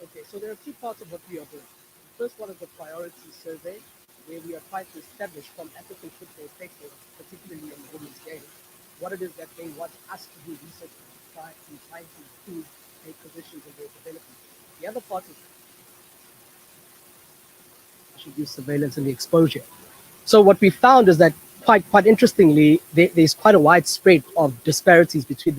Okay, so there are two parts of what we are doing. The first one is the priority survey, where we are trying to establish from African football stakeholders, particularly in the women's game, what it is that they want us to do research in trying to improve their positions and their development. The other part is should use surveillance and the exposure. So what we found is that quite interestingly, there's quite a widespread of disparities between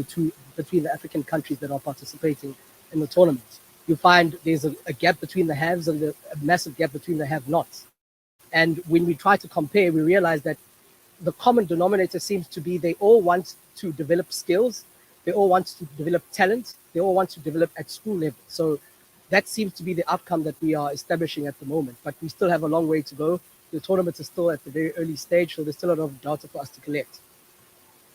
the African countries that are participating in the tournament. You find there's a gap between the haves and a massive gap between the have-nots. And when we try to compare, we realize that the common denominator seems to be they all want to develop skills, they all want to develop talent, they all want to develop at school level. So that seems to be the outcome that we are establishing at the moment. But we still have a long way to go. The tournament is still at the very early stage, so there's still a lot of data for us to collect.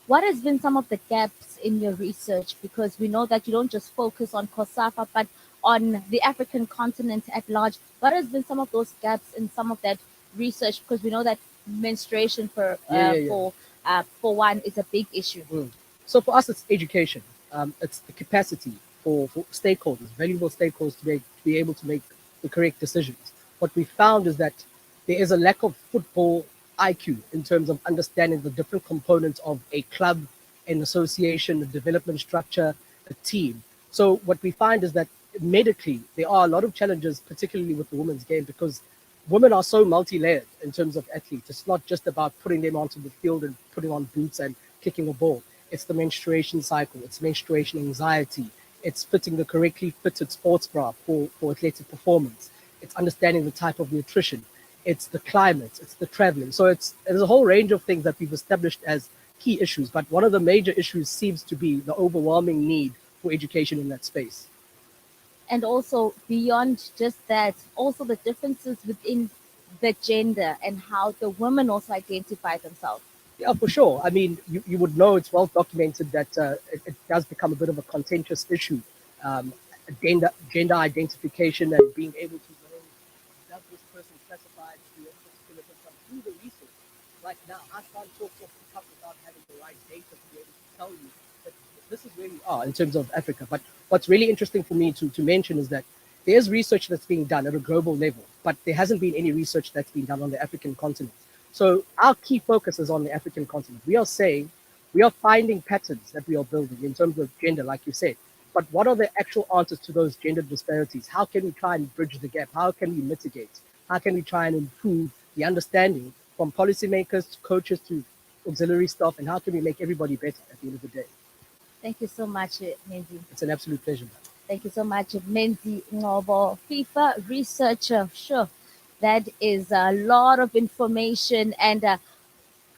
What has been some of the gaps in your research? Because we know that you don't just focus on COSAFA, but on the African continent at large. What has been some of those gaps in some of that research? Because we know that menstruation for one is a big issue. So for us, it's education. It's the capacity for stakeholders, valuable stakeholders, to be able to make the correct decisions. What we found is that there is a lack of football IQ in terms of understanding the different components of a club, an association, a development structure, a team. So what we find is that medically, there are a lot of challenges, particularly with the women's game, because women are so multi-layered in terms of athletes. It's not just about putting them onto the field and putting on boots and kicking a ball. It's the menstruation cycle. It's menstruation anxiety. It's fitting the correctly fitted sports bra for athletic performance. It's understanding the type of nutrition. It's the climate. It's the traveling. So there's a whole range of things that we've established as key issues. But one of the major issues seems to be the overwhelming need for education in that space. And also beyond just that, also the differences within the gender and how the women also identify themselves. Yeah, for sure. I mean, you would know it's well documented that it does become a bit of a contentious issue. Gender identification and being able to know, does this person classify to a particular person through the research. Right now, I can't talk off the cuff without having the right data to be able to tell you that this is where we are in terms of Africa. But what's really interesting for me to mention is that there's research that's being done at a global level, but there hasn't been any research that's been done on the African continent. So our key focus is on the African continent. We are saying, we are finding patterns that we are building in terms of gender, like you said. But what are the actual answers to those gender disparities? How can we try and bridge the gap? How can we mitigate? How can we try and improve the understanding from policymakers to coaches to auxiliary staff? And how can we make everybody better at the end of the day? Thank you so much, Menzi. It's an absolute pleasure. Thank you so much, Menzi Ngobo, FIFA researcher. Sure, that is a lot of information and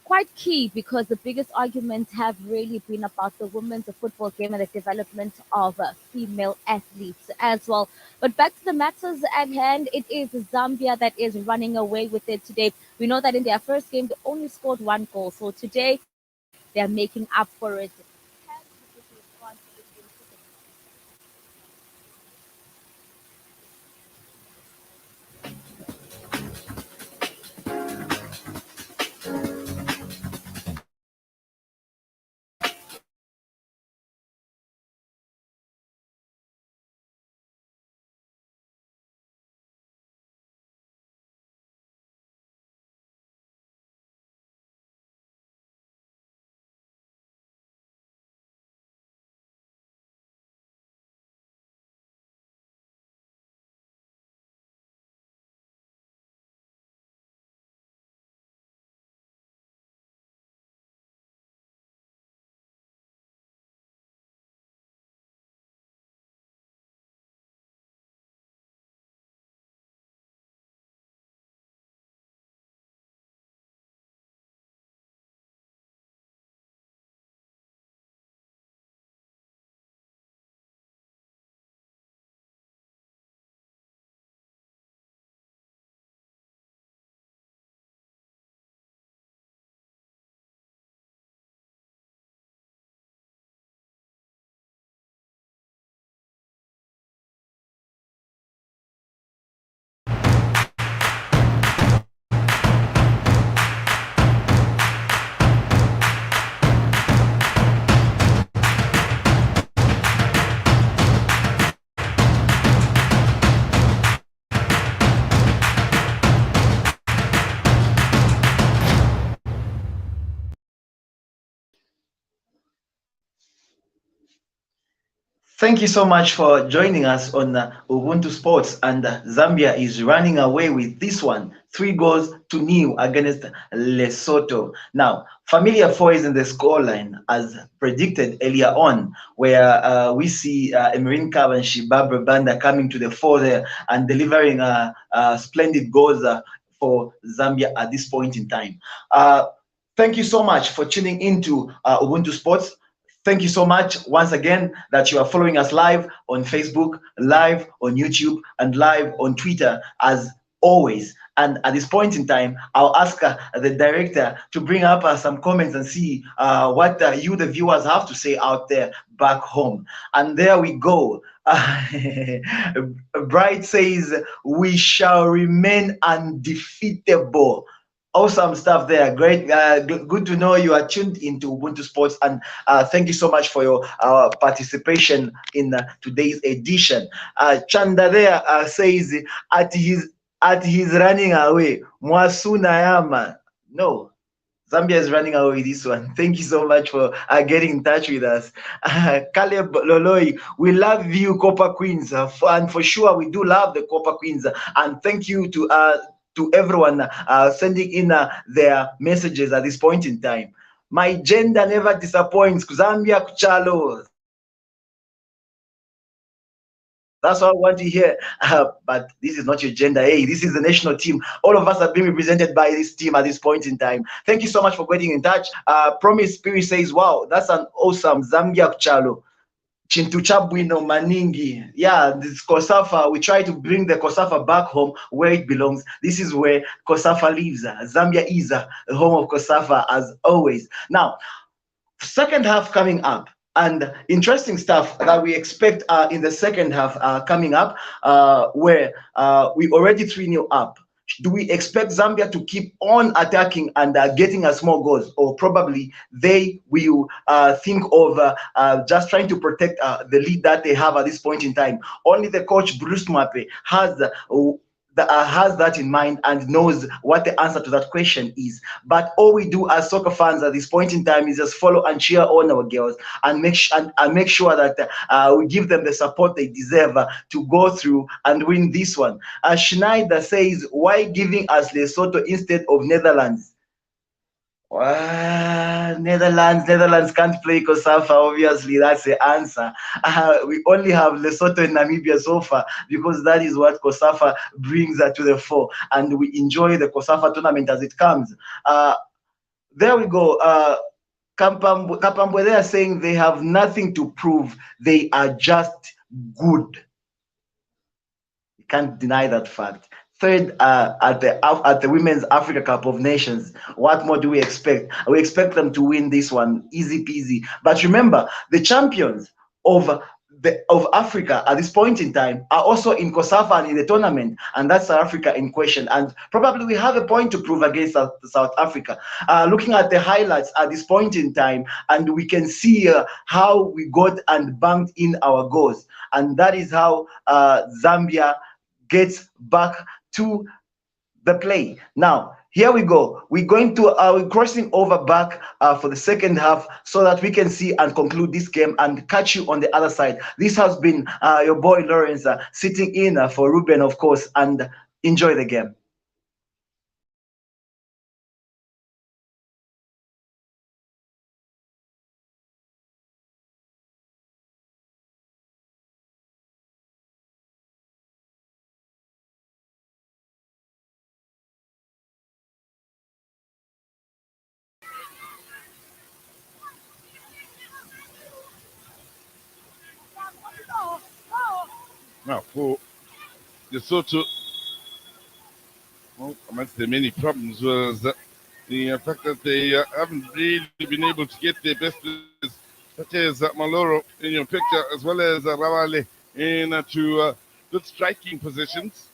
quite key, because the biggest arguments have really been about the women's football game and the development of female athletes as well. But back to the matters at hand, it is Zambia that is running away with it today. We know that in their first game, they only scored 1 goal. So today, they're making up for it. Thank you so much for joining us on Ubuntu Sports. And Zambia is running away with this one, 3-0 against Lesotho. Now, Familia 4 is in the scoreline as predicted earlier on, where we see Emerin Kav and Shibabra Banda coming to the fore there and delivering splendid goals for Zambia at this point in time. Thank you so much for tuning into Ubuntu Sports. Thank you so much once again that you are following us live on Facebook, live on YouTube, and live on Twitter as always. And at this point in time, I'll ask the director to bring up some comments and see what you, the viewers, have to say out there back home. And there we go. Bright says, we shall remain undefeatable. Awesome stuff there. Great. Good to know you are tuned into Ubuntu Sports, and thank you so much for your participation in today's edition. Chanda there says at his running away, Mwasunayama. No, Zambia is running away with this one. Thank you so much for getting in touch with us. Caleb Loloi, we love you, Copper Queens, and for sure we do love the Copper Queens. And thank you to everyone sending in their messages at this point in time. My gender never disappoints. Zambia Kuchalo. That's what I want to hear. But this is not your gender. Hey, this is the national team. All of us are being represented by this team at this point in time. Thank you so much for getting in touch. Promise Spirit says, wow, that's an awesome Zambia Kuchalo. Chintuchabwino Maningi. Yeah, this COSAFA, we try to bring the COSAFA back home where it belongs. This is where COSAFA lives. Zambia is the home of COSAFA as always. Now, second half coming up, and interesting stuff that we expect in the second half coming up, where we already 3-0 up. Do we expect Zambia to keep on attacking and getting us more goals, or probably they will think of just trying to protect the lead that they have at this point in time? Only the coach Bruce Mape has that in mind and knows what the answer to that question is. But all we do as soccer fans at this point in time is just follow and cheer on our girls and make sure that we give them the support they deserve to go through and win this one. Schneider says, why giving us Lesotho instead of Netherlands? Netherlands can't play COSAFA, obviously. That's the answer. We only have Lesotho and Namibia so far because that is what COSAFA brings to the fore, and we enjoy the COSAFA tournament as it comes. There we go. Kapambwe, they are saying they have nothing to prove. They are just good. You can't deny that fact. Third at the Women's Africa Cup of Nations. What more do we expect? We expect them to win this one, easy peasy. But remember, the champions of Africa at this point in time are also in COSAFA and in the tournament, and that's South Africa in question. And probably we have a point to prove against South Africa. Looking at the highlights at this point in time, and we can see how we got and banked in our goals, and that is how Zambia gets back to the play. Now, here we go. We're going to we're crossing over back for the second half so that we can see and conclude this game and catch you on the other side. This has been your boy Lawrence sitting in for Ruben, of course, and enjoy the game. Now, for Lesotho, well, amongst the many problems was the fact that they haven't really been able to get their best players, such as Maloro in your picture, as well as Rawale into good striking positions.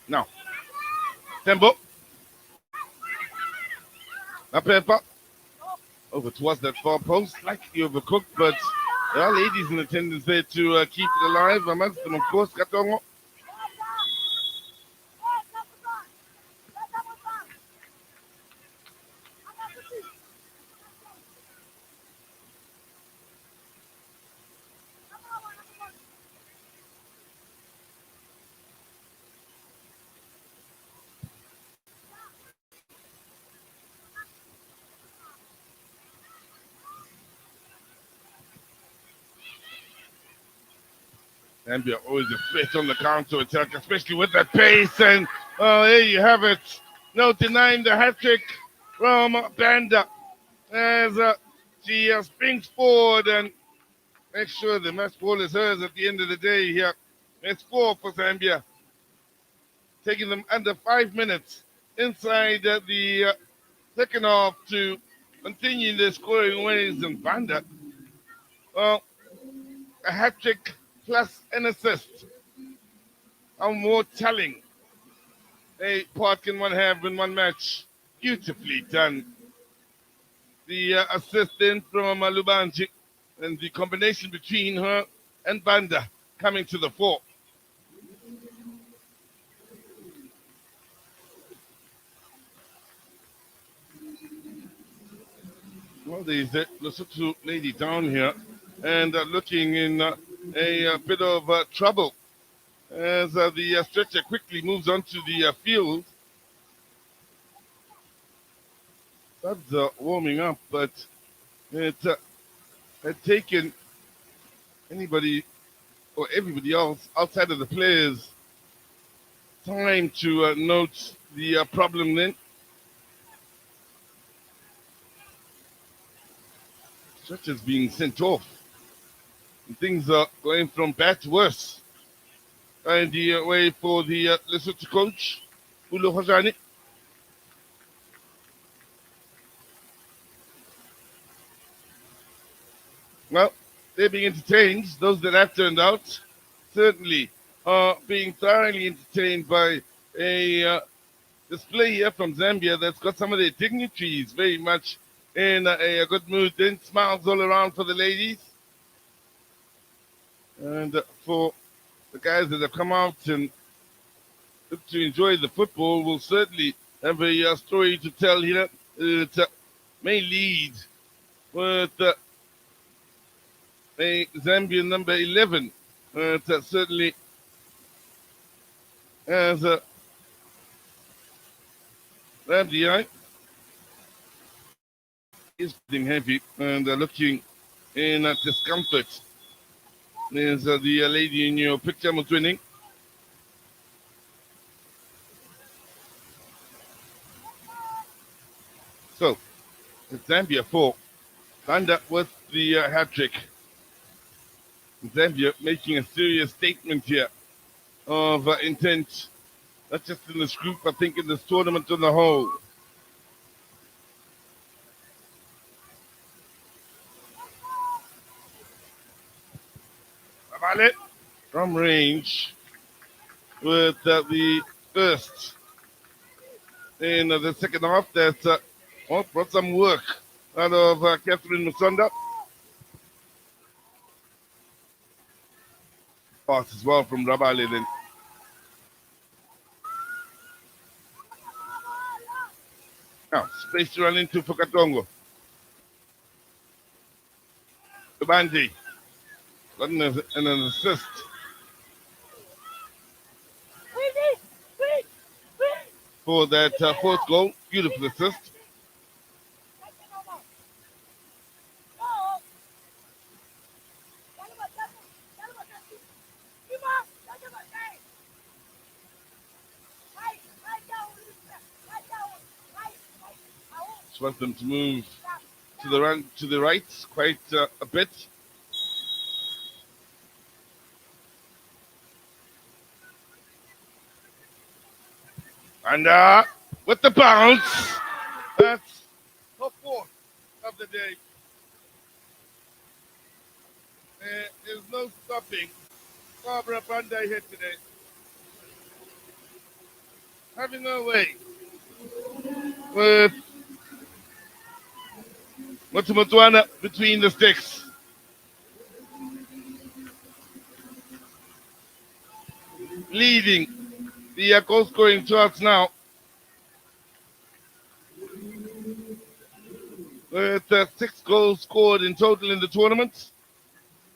Now, Tembo. Napepa. Over towards that far post, slightly overcooked, but there are ladies in attendance there to keep it alive. Amongst them, of course, Katongo. Zambia always a threat on the counter attack, especially with that pace. And there you have it. No denying the hat trick from Banda as she springs forward and makes sure the match ball is hers at the end of the day here. It's 4 for Zambia, taking them under 5 minutes inside the second half to continue their scoring ways. And Banda, well, a hat trick plus an assist. How more telling a part can one have in one match? Beautifully done. The assist in from Lubanji and the combination between her and Banda coming to the fore. Well, there's the Lesotho lady down here and looking in a bit of trouble as the stretcher quickly moves onto the field. That's warming up, but it had taken anybody or everybody else outside of the players time to note the problem then. Stretchers being sent off. And things are going from bad to worse. And the way for the Lesotho coach, Ulo Hojani. Well, they're being entertained. Those that have turned out certainly are being thoroughly entertained by a display here from Zambia that's got some of their dignitaries very much in a good mood. Then smiles all around for the ladies. And for the guys that have come out and look to enjoy the football, will certainly have a story to tell here. It may lead with a Zambian number 11. That certainly has grabbed the eye. Is getting heavy and looking in discomfort. There's the lady in your picture, Mutwinning. So, it's Zambia 4. Banda with the hat trick. Zambia making a serious statement here of intent, not just in this group, I think in this tournament on the whole. Abale from range with the first in the second half. That's brought some work out of Catherine Musonda. Pass as well from Rabale then. Now, space to run into for Katongo. Bandi got an assist. For that fourth goal. Beautiful assist. Just want them to move to the right quite a bit. And with the bounce, that's the fourth of the day. There is no stopping Barbara Banda here today. Having her way with Mutwana between the sticks. Leading the goal scoring charts now with 6 goals scored in total in the tournament.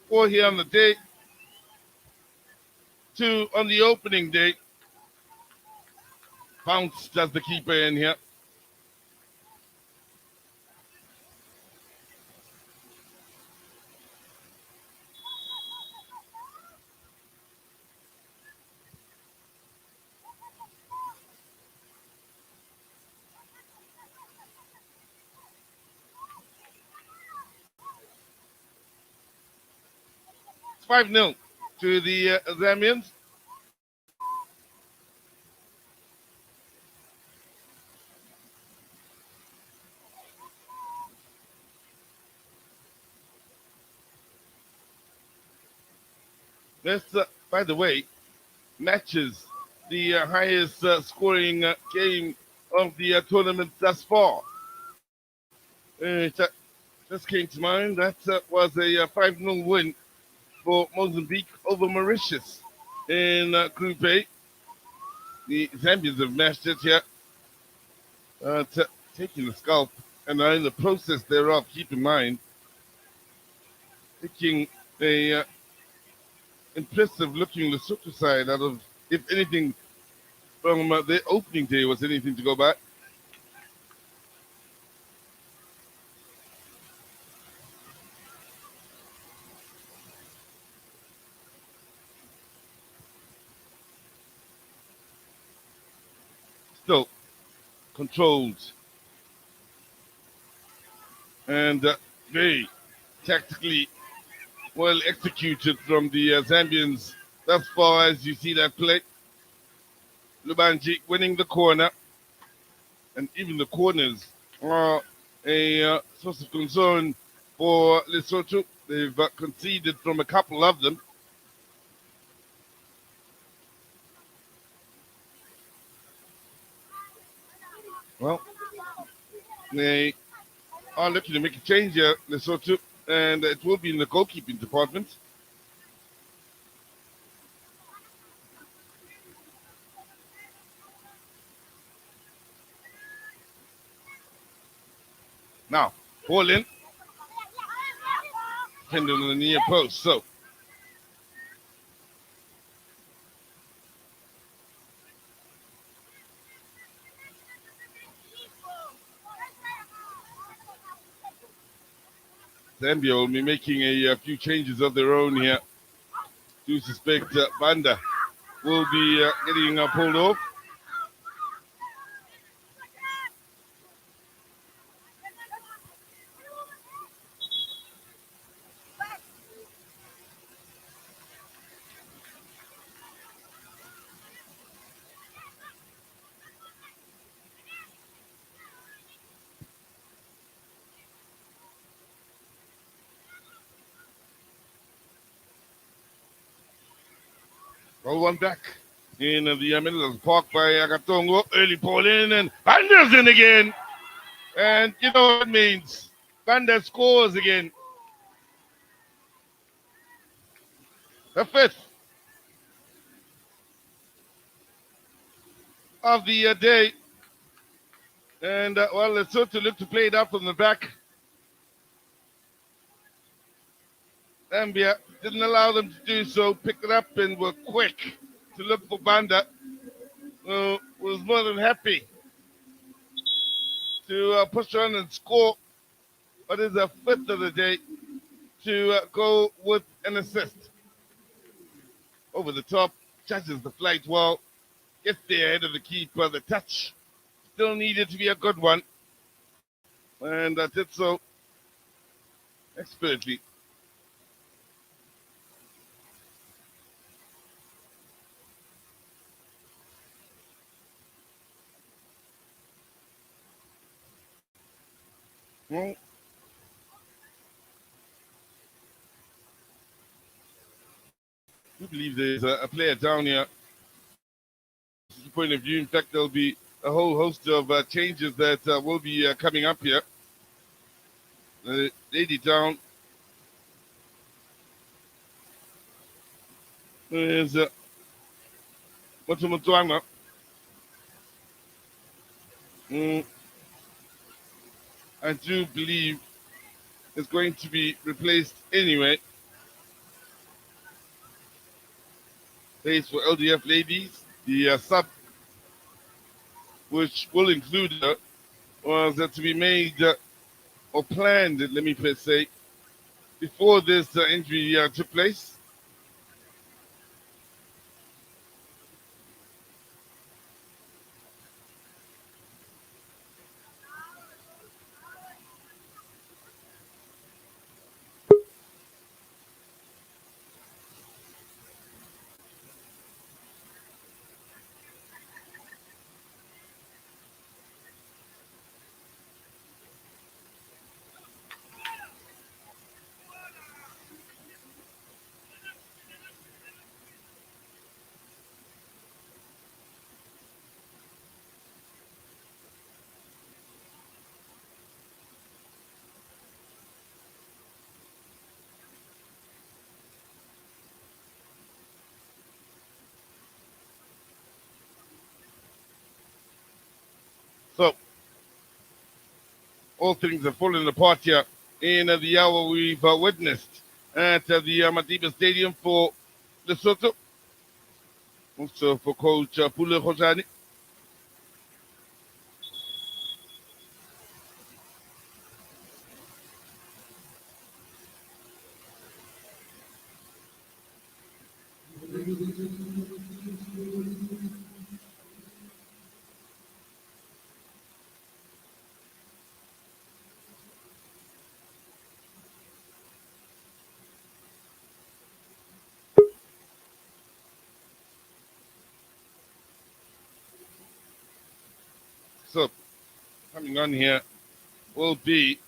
4 here on the day, 2 on the opening day. Bounce does the keeper in here. 5-0 to the Zambians. This, by the way, matches the highest scoring game of the tournament thus far. It just came to mind. That was a 5-0 win for Mozambique over Mauritius in Group A. The Zambians have matched it here, taking the scalp, and in the process thereof, keep in mind, taking a impressive-looking Lesotho side out of, if anything, from their opening day was anything to go by. Still controlled and very tactically well executed from the Zambians thus far as you see that play. Lubanji winning the corner, and even the corners are a source of concern for Lesotho. They've conceded from a couple of them. Well, they are looking to make a change here, Lesotho, and it will be in the goalkeeping department. Now, ball in. Pinned on the near post, so. Zambia will be making a few changes of their own here. Do suspect Banda will be getting pulled off. Roll one back in the middle of the park by Agatongo. Early ball in, and Banda's in again. And you know what it means. Banda scores again. The fifth of the day. And, well, Lesotho look to play it up from the back. Zambia didn't allow them to do so, picked it up and were quick to look for Banda, who was more than happy to push on and score what is a fifth of the day to go with an assist. Over the top, judges the flight well, gets there ahead of the keeper. The touch still needed to be a good one, and did so expertly. Well, we believe there's a player down here. From the point of view, in fact, there'll be a whole host of changes that will be coming up here. The lady down is Motumutwanga. I do believe is going to be replaced anyway. Place for LDF ladies. The sub, which will include was to be made or planned, let me first say, before this injury took place. all things have fallen apart here in the hour we've witnessed at the Madiba Stadium for Lesotho. Also for Coach Pule Khosani. So, coming on here will be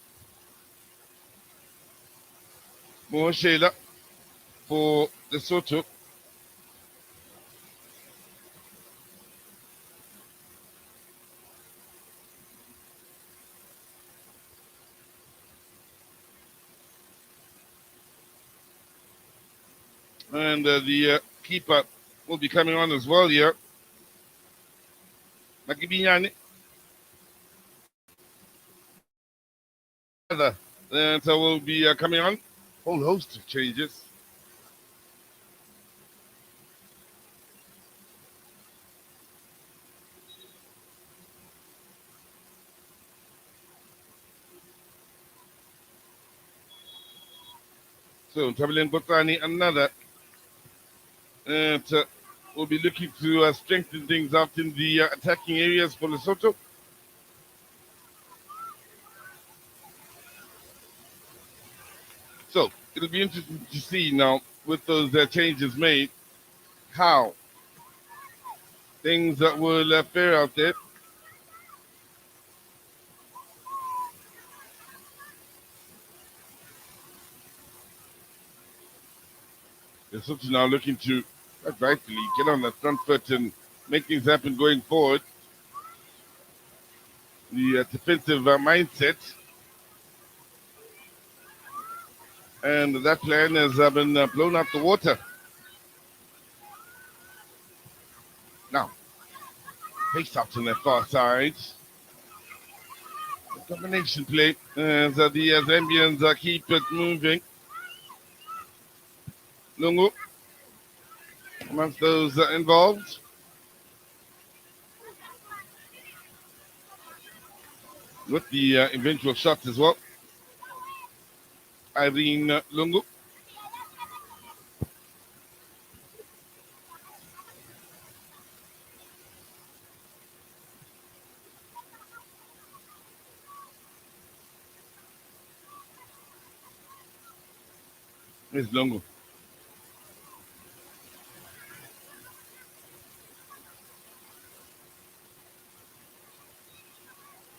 Mohashela for Lesotho. And the keeper will be coming on as well here. Makibinyane. And so will be coming on. Whole host of changes. So Tabelen Botani, another. And we'll be looking to strengthen things out in the attacking areas for Lesotho. So it'll be interesting to see now with those changes made, how things that will fare out there. Lesotho now looking to quite rightfully get on the front foot and make things happen going forward. The defensive mindset. And that plan has been blown out the water. Now, face out on the far side. The combination play as the Zambians keep it moving. Lungu amongst those involved. With the eventual shot as well. Irene Lungu. Here's Lungu.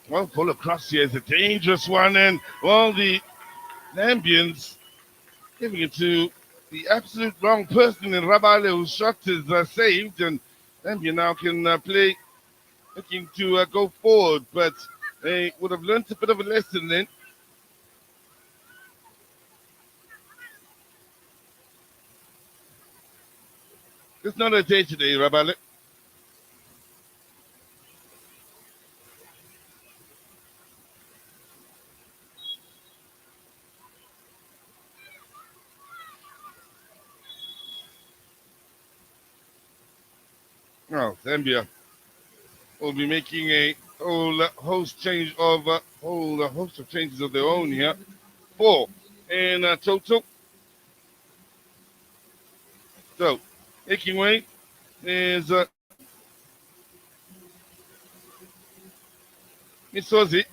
Well, pull across here is a dangerous one, and well, the Zambians giving it to the absolute wrong person in Rabale, whose shot is saved, and Zambia now can play, looking to go forward, but they would have learned a bit of a lesson then. It's not a day today, Rabale. Now, Zambia will be making a whole host of changes of their own here. 4 in total. So, making way is Misozi.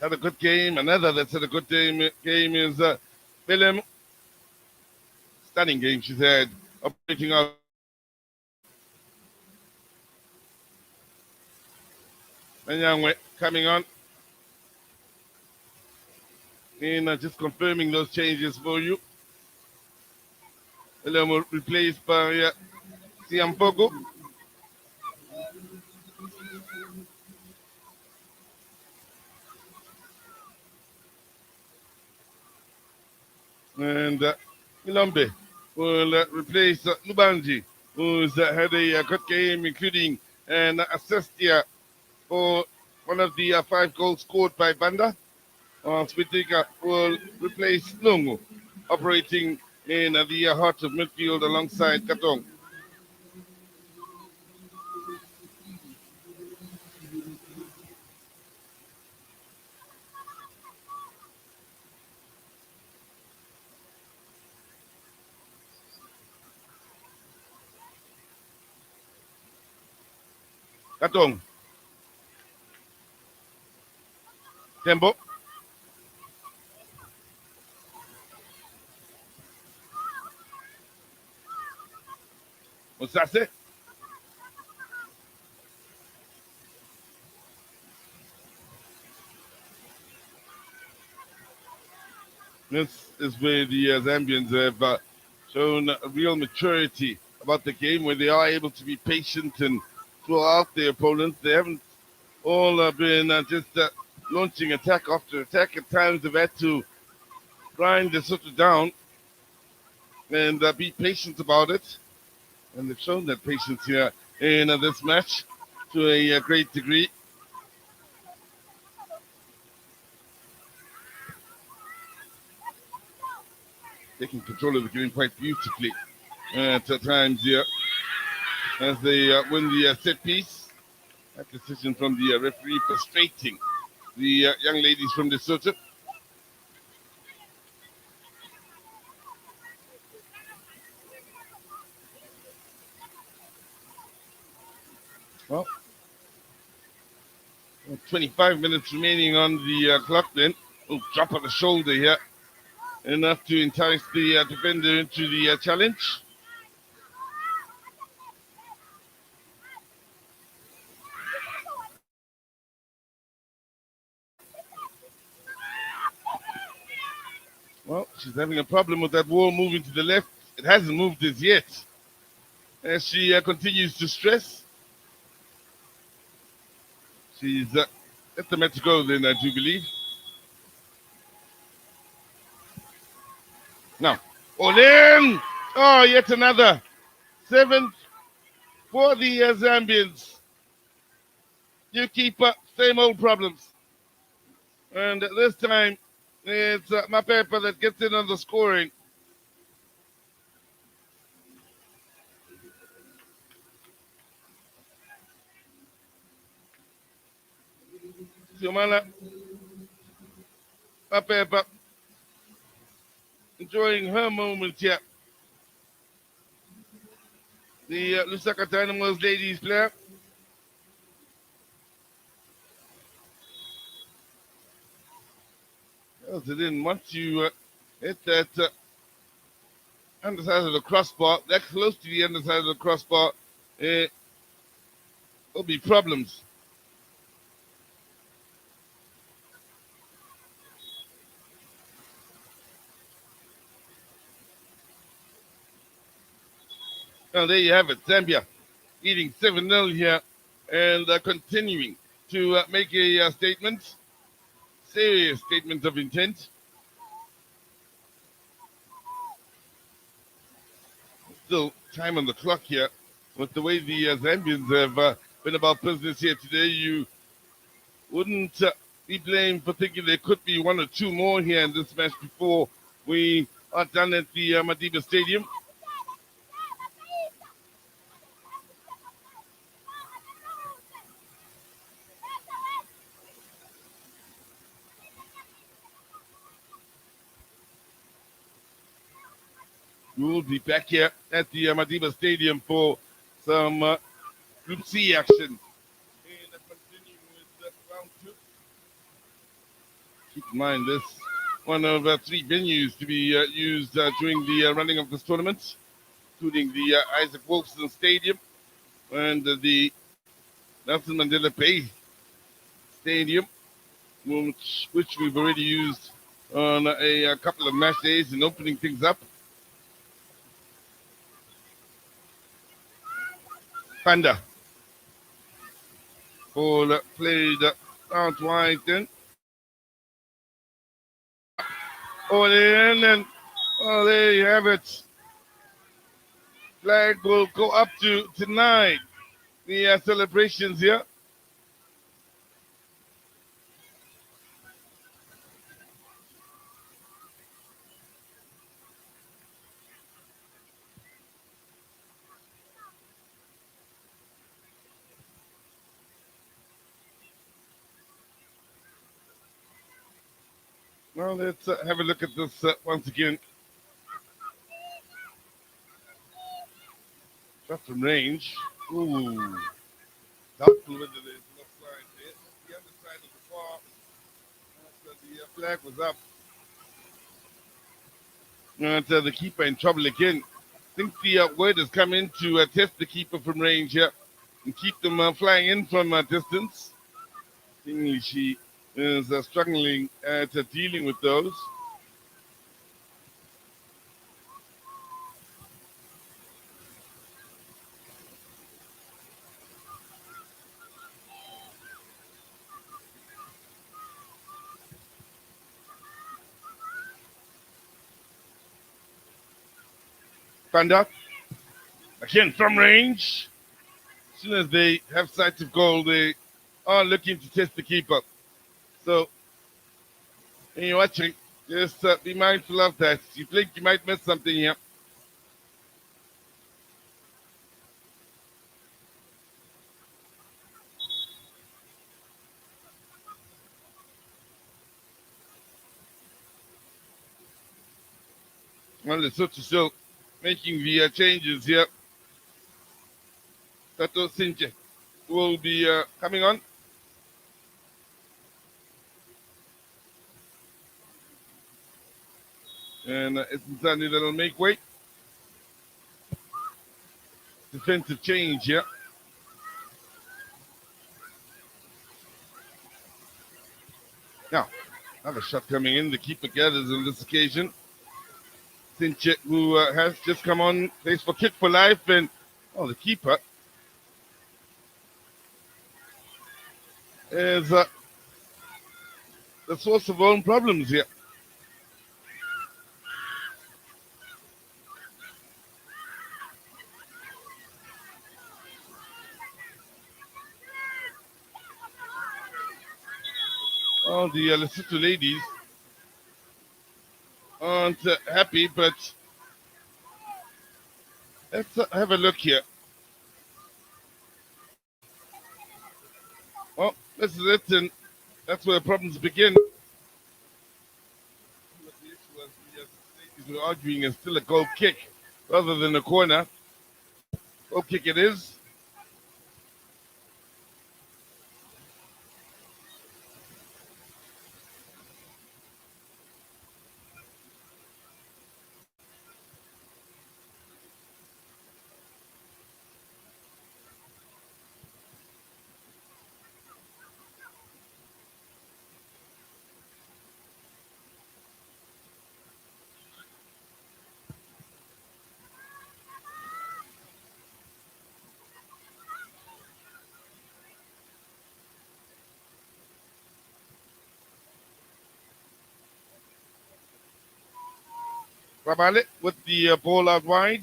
Had a good game. Another that's had a good game is Belem. Stunning game she's had, operating out. Anyangwe coming on. And just confirming those changes for you. Belem replaced by Siampogo. And Ilombe will replace Lubanji, who's had a good game, including an assist here for one of the 5 goals scored by Banda. Spitika will replace Lungu, operating in the heart of midfield alongside Katong. Katong. Tembo. Musase. This is where the Zambians have shown a real maturity about the game, where they are able to be patient and throw out their opponents. They haven't all been just launching attack after attack. At times they've had to grind Lesotho down and be patient about it. And they've shown that patience here in this match to a great degree. Taking control of the game quite beautifully at times here as they win the set piece. That decision from the referee frustrating the young ladies from Lesotho. Well, 25 minutes remaining on the clock then. Oh, drop on the shoulder here. Enough to entice the defender into the challenge. Well, she's having a problem with that wall moving to the left. It hasn't moved as yet. As she continues to stress. She's let the match go then, I do believe. Now, Olin! Oh, yet another. 7 for the Zambians. You keep up, same old problems. And this time, it's Mapepa that gets in on the scoring. Siomala Mapepa enjoying her moment here. The Lusaka Dynamos ladies player. Well, they didn't want to hit that underside of the crossbar, that close to the underside of the crossbar. There'll be problems. Well, there you have it. Zambia leading 7-0 here and continuing to make a statement, serious statement of intent. Still time on the clock here. With the way the Zambians have been about business here today, you wouldn't be blamed for thinking there could be 1 or 2 more here in this match before we are done at the Madiba Stadium. We will be back here at the Madiba Stadium for some Group C action. And continuing with round 2. Keep in mind this one of 3 venues to be used during the running of this tournament, including the Isaac Wilson Stadium and the Nelson Mandela Bay Stadium, which we've already used on a couple of match days and opening things up. Panda. Ball played out wide then. All in and there you have it. Flag will go up to 9. The celebrations here. Now let's have a look at this once again. Shot from range. Ooh. Doubtful whether there's enough line there. The other side of the bar. After the flag was up. And the keeper in trouble again. I think the word has come in to test the keeper from range here and keep them flying in from distance. Seemingly she is struggling at dealing with those. Thunder. Again from range. As soon as they have sight of goal, they are looking to test the keeper. So, when you're watching, just be mindful of that. You think you might miss something here. Well, Lesotho still making the changes here. Tato Sinche will be coming on. And Isnzani that'll make way. Defensive change here. Now, another shot coming in. The keeper gathers on this occasion. Sinche, who has just come on, plays for Kick for Life. And, the keeper is the source of own problems here. Well, the Lesotho ladies aren't happy, but let's have a look here. Well, this is it, and that's where problems begin. What the issue was, the ladies were arguing is still a goal kick rather than a corner. Goal kick it is. Rabale with the ball out wide.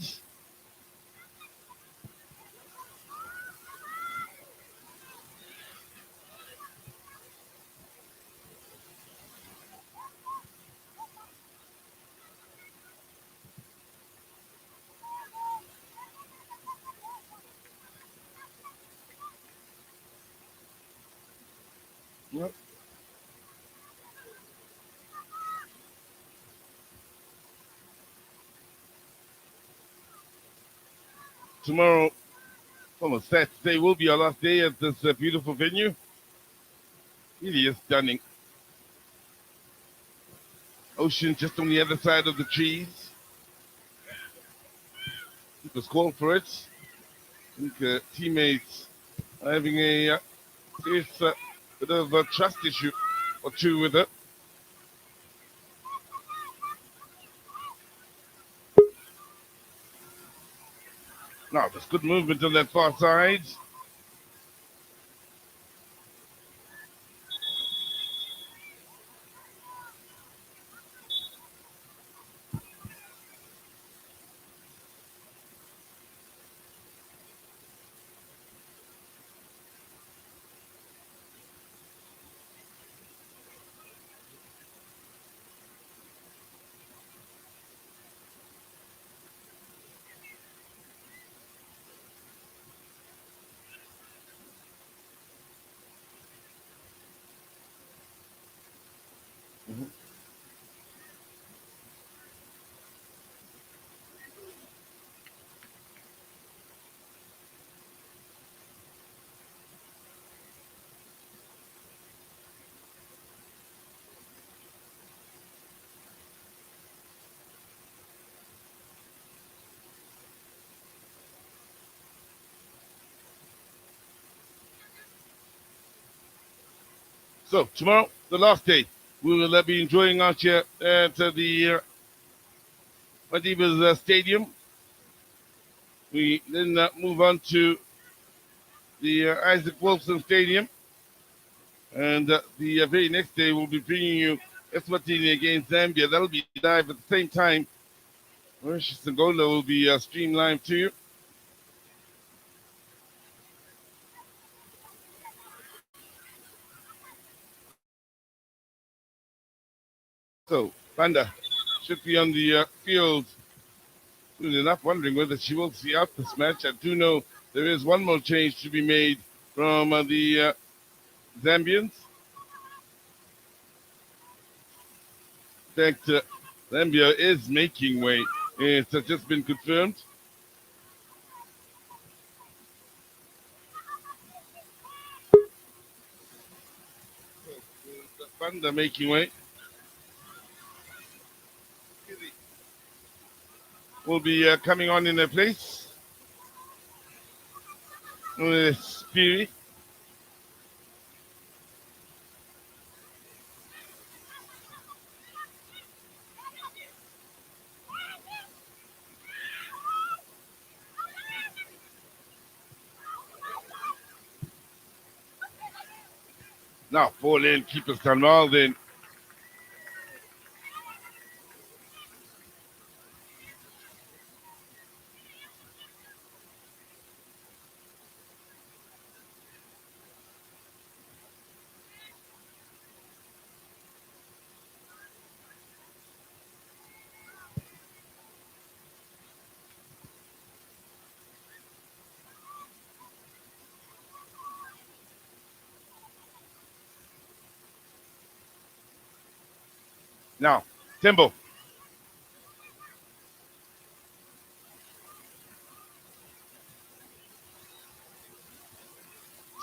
Yep. Tomorrow, almost Saturday, will be our last day at this beautiful venue. Really is stunning. Ocean just on the other side of the trees. It was called for it. I think teammates are having a serious bit of a trust issue or two with it. Now, there's good movement on that far side. So tomorrow, the last day, we will be enjoying out here at the Madiba's Stadium. We then move on to the Isaac Wilson Stadium. And the very next day, we'll be bringing you Eswatini against Zambia. That'll be live at the same time. Mauritius Angola will be streamed live to you. So, Banda should be on the field soon enough, wondering whether she will see out this match. I do know there is one more change to be made from the Zambians. In fact, Zambia is making way. It's just been confirmed. Banda making way. Will be coming on in their place. Spiri. Now, 4-lane keepers done well then. Now, Timbo.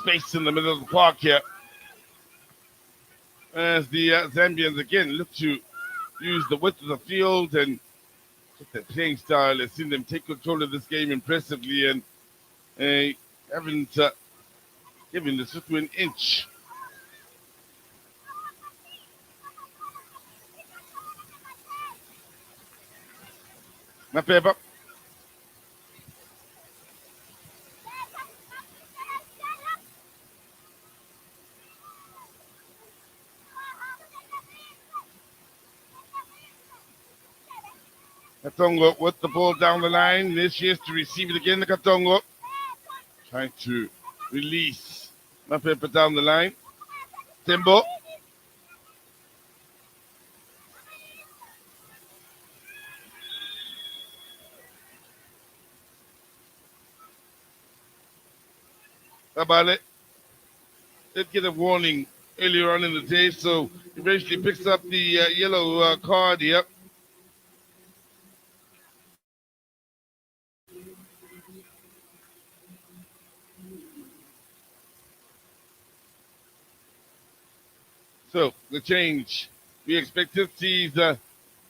Space in the middle of the park here. As the Zambians again look to use the width of the field and their playing style has seen them take control of this game impressively and haven't given the Lesotho an inch. Mapeba. Katongo with the ball down the line. This is to receive it again. The Katongo trying to release Mapeba down the line. Timbo. Abale did get a warning earlier on in the day, so eventually picks up the yellow card here. So the change we expected sees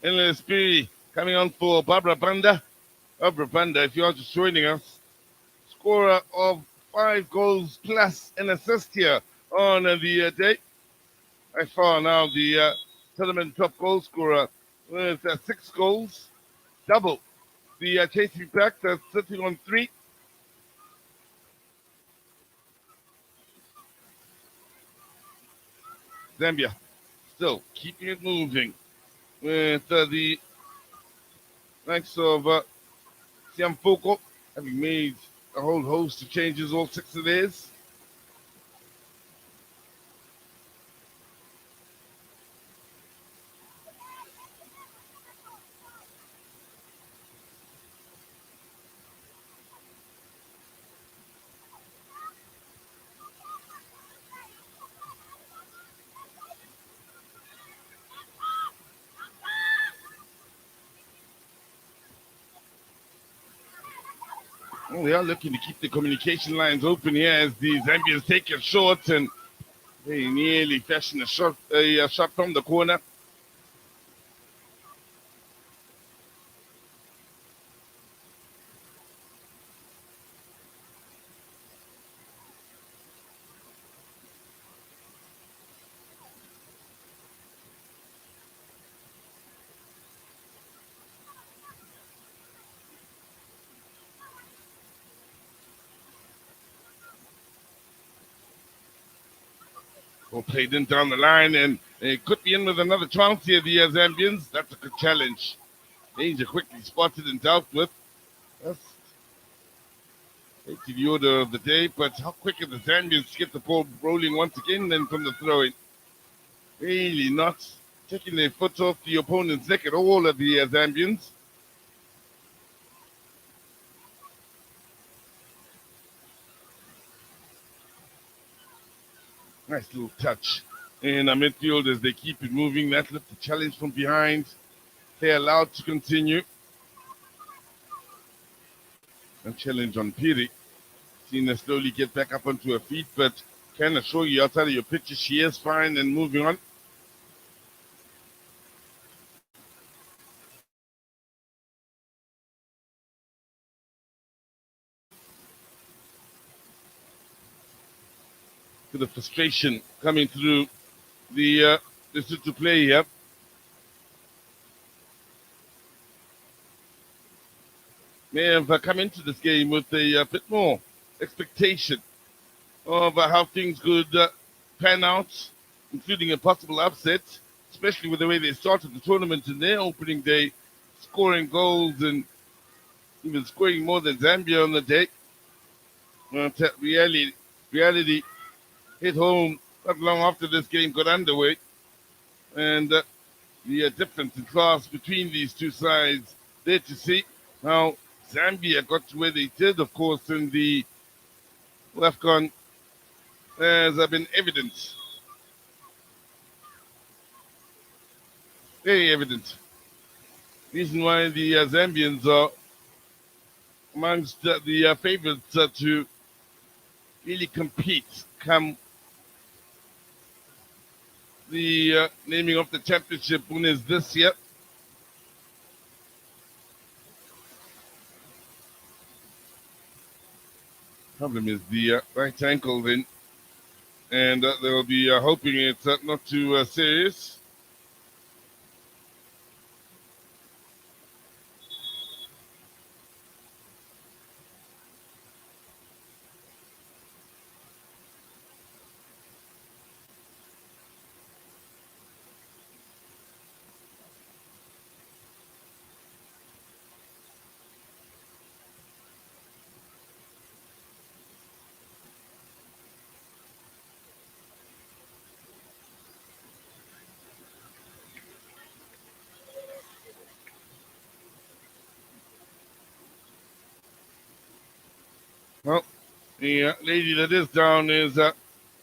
Endless Spirit coming on for Barbara Banda. Barbara Banda, if you are just joining us, scorer of 5 goals plus an assist here on the day. By far now the tournament top goal scorer with 6 goals, double the chasing back that's sitting on 3. Zambia still keeping it moving with the likes of Siamfoko having made a whole host of changes, all 6 of theirs. Well, they are looking to keep the communication lines open here as the Zambians take it short and they nearly fashion a shot from the corner. Or played in down the line, and it could be in with another chance here, the Zambians. That's a good challenge. Danger quickly spotted and dealt with. That's the order of the day, but how quick are the Zambians to get the ball rolling once again then from the throw-in? Really not taking their foot off the opponent's neck at all of the Zambians. Nice little touch in our midfield as they keep it moving. That left the challenge from behind. They're allowed to continue. A challenge on Piri. Seen her slowly get back up onto her feet, but can assure you outside of your picture she is fine and moving on. To the frustration coming through the to play here. May have come into this game with a bit more expectation of how things could pan out, including a possible upset, especially with the way they started the tournament in their opening day, scoring goals and even scoring more than Zambia on the day. Reality hit home not long after this game got underway, and the difference in class between these two sides there to see. How Zambia got to where they did, of course, in the AFCON has been evident. Very evident. Reason why the Zambians are amongst the favorites to really compete come the naming of the championship winners this year. Problem is the right ankle then, and they'll be hoping it's not too serious. Well, the lady that is down is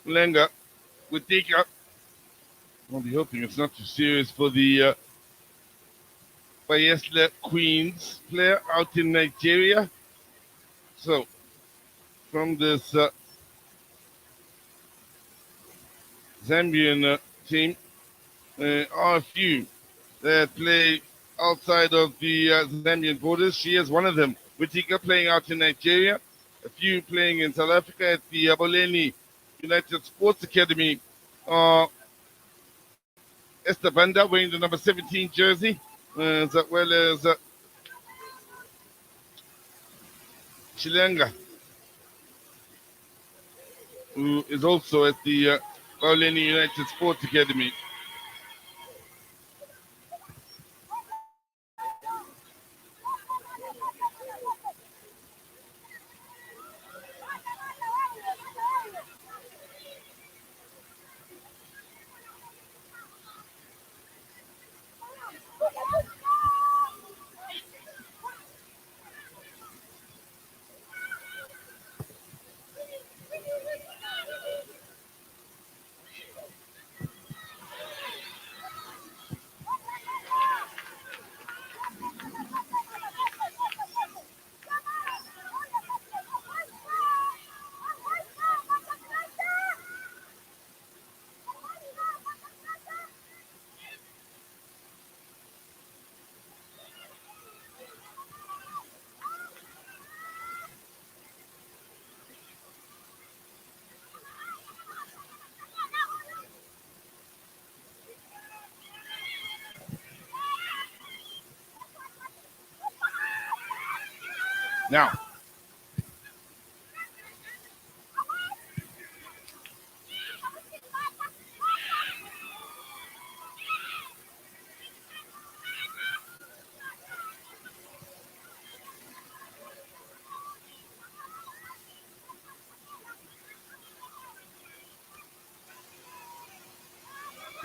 Lenga Witika. I'll be hoping it's not too serious for the Bayesle Queens player out in Nigeria. So, from this Zambian team, are a few that play outside of the Zambian borders. She is one of them. Witika playing out in Nigeria. A few playing in South Africa at the Boleni United Sports Academy. Esther Banda wearing the number 17 jersey, as well as Chilenga, who is also at the Boleni United Sports Academy. Now,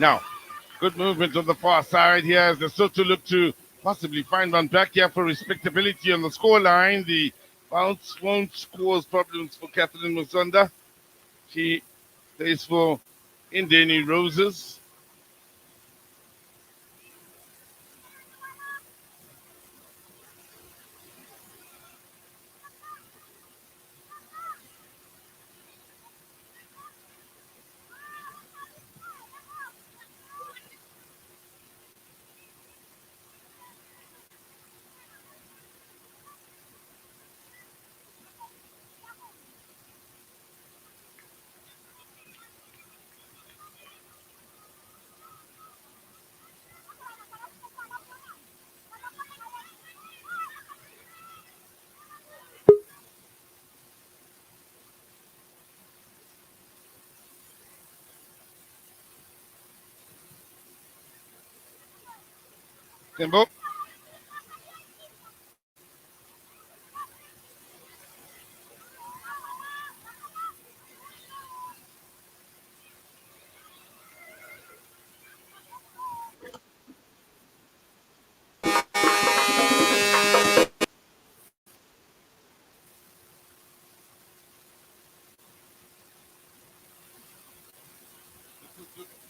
Now, good movement on the far side here as Lesotho look to possibly find one back here for respectability on the scoreline. The bounce won't cause problems for Catherine Musonda. She plays for Indeni Roses. Tembo.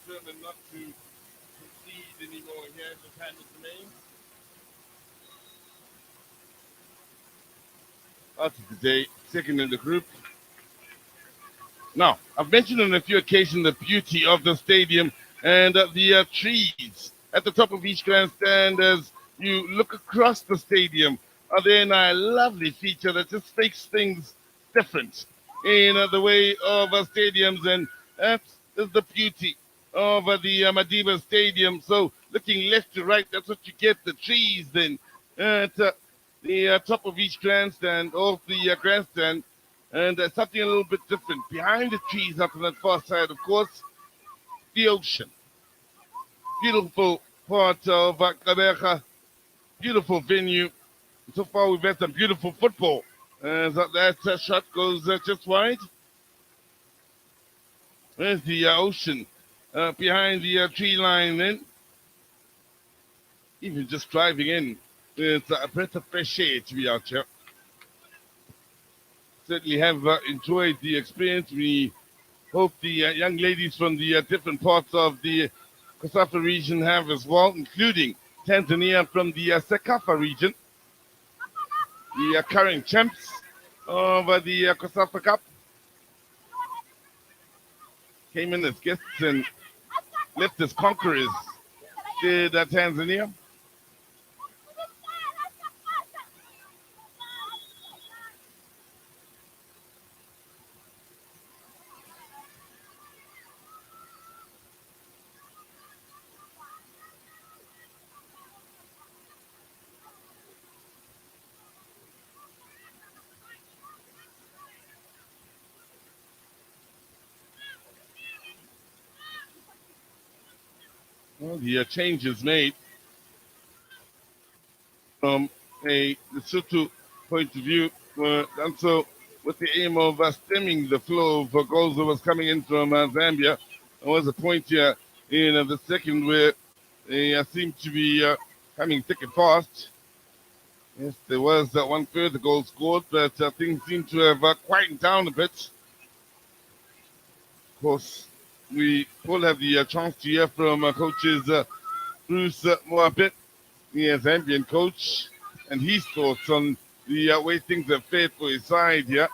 Determined not to concede anymore here in the time of the main. After today, second in the group. Now, I've mentioned on a few occasions the beauty of the stadium and the trees at the top of each grandstand as you look across the stadium. Are then a lovely feature that just makes things different in the way of stadiums, and that is the beauty of the Madiba Stadium. So looking left to right, that's what you get, the trees then at the top of each grandstand, off the grandstand. And something a little bit different. Behind the trees up on that far side, of course, the ocean. Beautiful part of Kabeja. Beautiful venue. So far, we've had some beautiful football. That shot goes just wide. There's the ocean behind the tree line then. Even just driving in, it's a breath of fresh air to be out here. Certainly have enjoyed the experience. We hope the young ladies from the different parts of the COSAFA region have as well, including Tanzania from the Sekafa region, the current champs of the COSAFA Cup. Came in as guests and left as conquerors, did Tanzania. Well, the changes made from a Lesotho point of view were done so with the aim of stemming the flow of goals that was coming in from Zambia. There was a point here in the second where they seemed to be coming thick and fast. Yes, there was one further goal scored, but things seem to have quietened down a bit. Of course, we will have the chance to hear from coaches Bruce Moabit, the Zambian coach, and his thoughts on the way things have fared for his side here.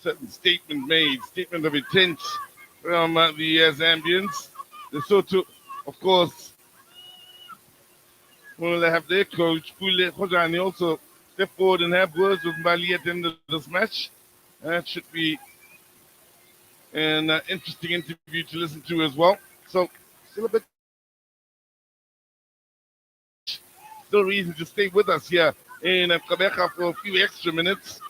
Certain statement made, statement of intent from the Zambians. Lesotho, of course, will have their coach, Pule Khojani, also step forward and have words with Mbali at the end of this match. That should be an interesting interview to listen to as well. So, still a bit, still reason to stay with us here in Kabeja for a few extra minutes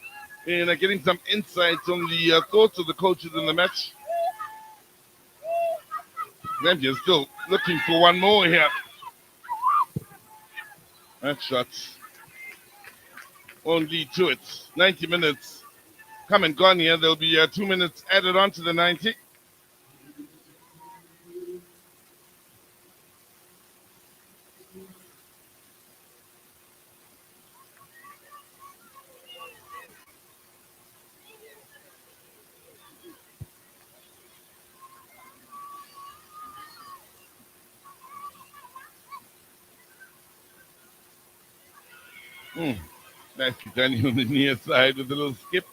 and getting some insights on the thoughts of the coaches in the match. Zambia still looking for one more here. That shot won't lead to it. 90 minutes come and gone here. There'll be 2 minutes added on to the 90. Nicely done on the near side with a little skip.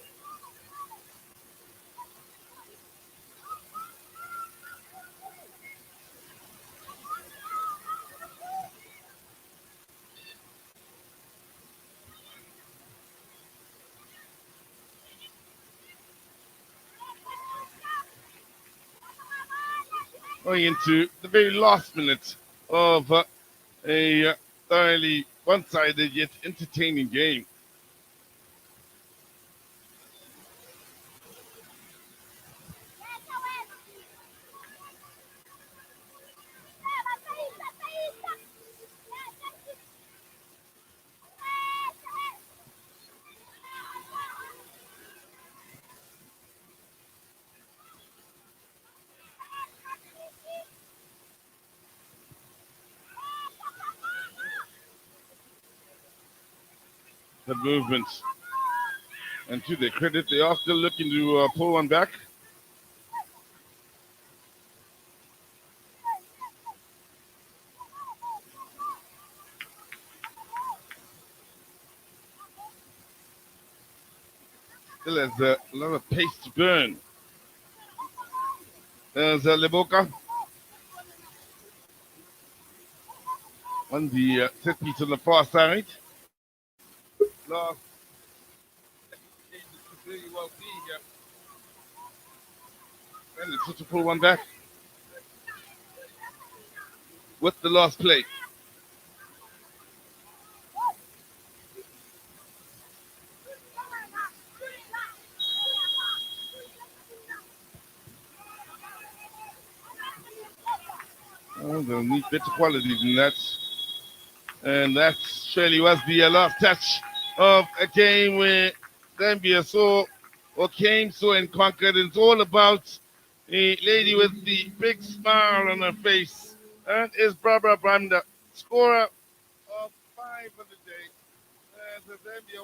Going into the very last minute of a thoroughly one-sided yet entertaining game. The movement. And to their credit, they are still looking to pull one back. Still has a lot of pace to burn. There's Leboka on the set piece on the far side. Last very well be here. And it's to pull one back with the last play. Oh, they'll need better quality than that. And that surely was the last touch of a game where Zambia came and conquered. It's all about a lady with the big smile on her face. That is Barbara Banda, scorer of 5 of the day. As the Zambia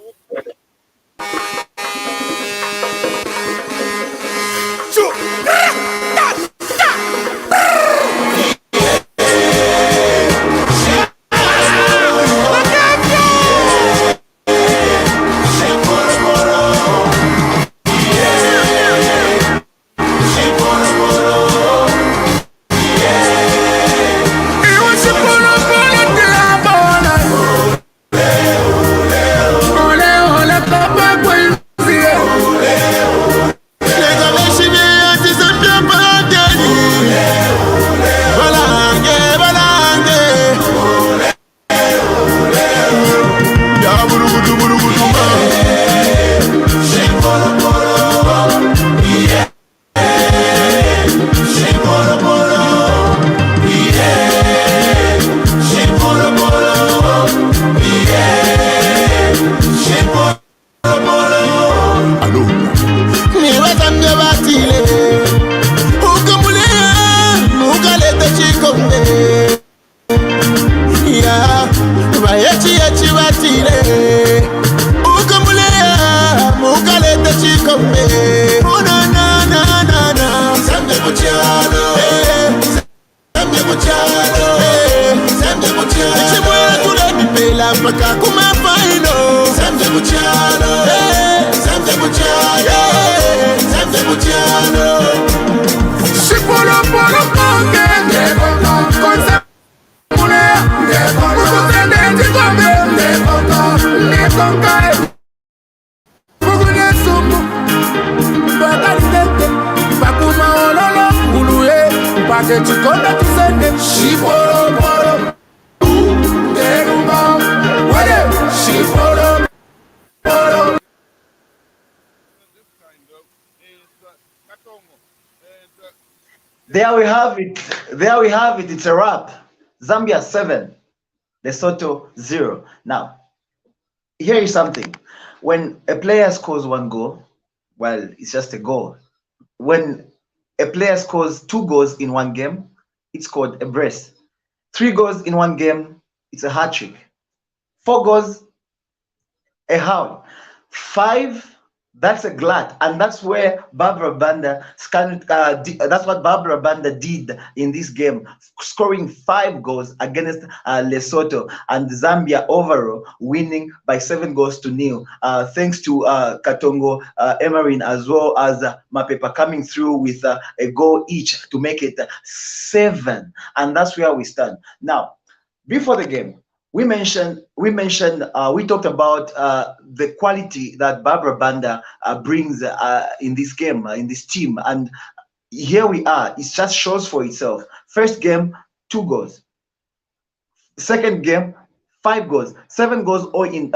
There we have it. There we have it. It's a wrap. Zambia 7, Lesotho 0. Now, here is something. When a player scores 1 goal, well, it's just a goal. When a player scores 2 goals in 1 game, it's called a brace. 3 goals in 1 game, it's a hat-trick. 4 goals, a howl. 5 That's a glut, and that's where Barbara Banda that's what Barbara Banda did in this game, scoring 5 goals against Lesotho, and Zambia overall winning by 7 goals to 0. Thanks to Katongo, Emerin, as well as Mapepa coming through with a goal each to make it 7, and that's where we stand now. Before the game, we talked about the quality that Barbara Banda brings in this game, in this team, and here we are. It just shows for itself. First game, 2 goals. Second game, 5 goals, 7 goals all in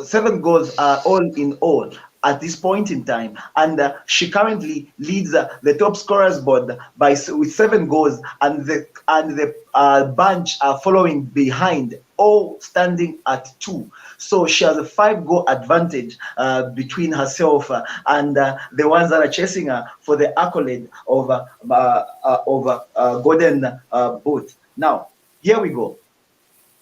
7 goals all in all at this point in time, and she currently leads the top scorers board with 7 goals, and the bunch are following behind, all standing at 2. So she has a 5-goal advantage between herself and the ones that are chasing her for the accolade of golden boot. Now here we go.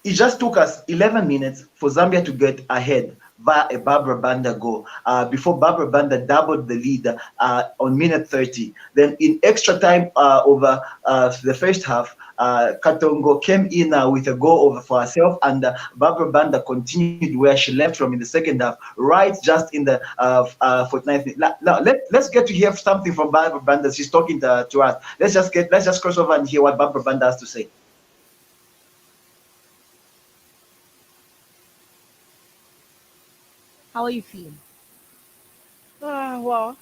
It just took us 11 minutes for Zambia to get ahead via a Barbara Banda goal before Barbara Banda doubled the lead on minute 30. Then in extra time over the first half, Katongo came in with a goal over for herself, and Barbara Banda continued where she left from in the second half, right just in the 49th minute. Now, let's get to hear something from Barbara Banda. She's talking to us. Let's just cross over and hear what Barbara Banda has to say. How are you feeling? Well,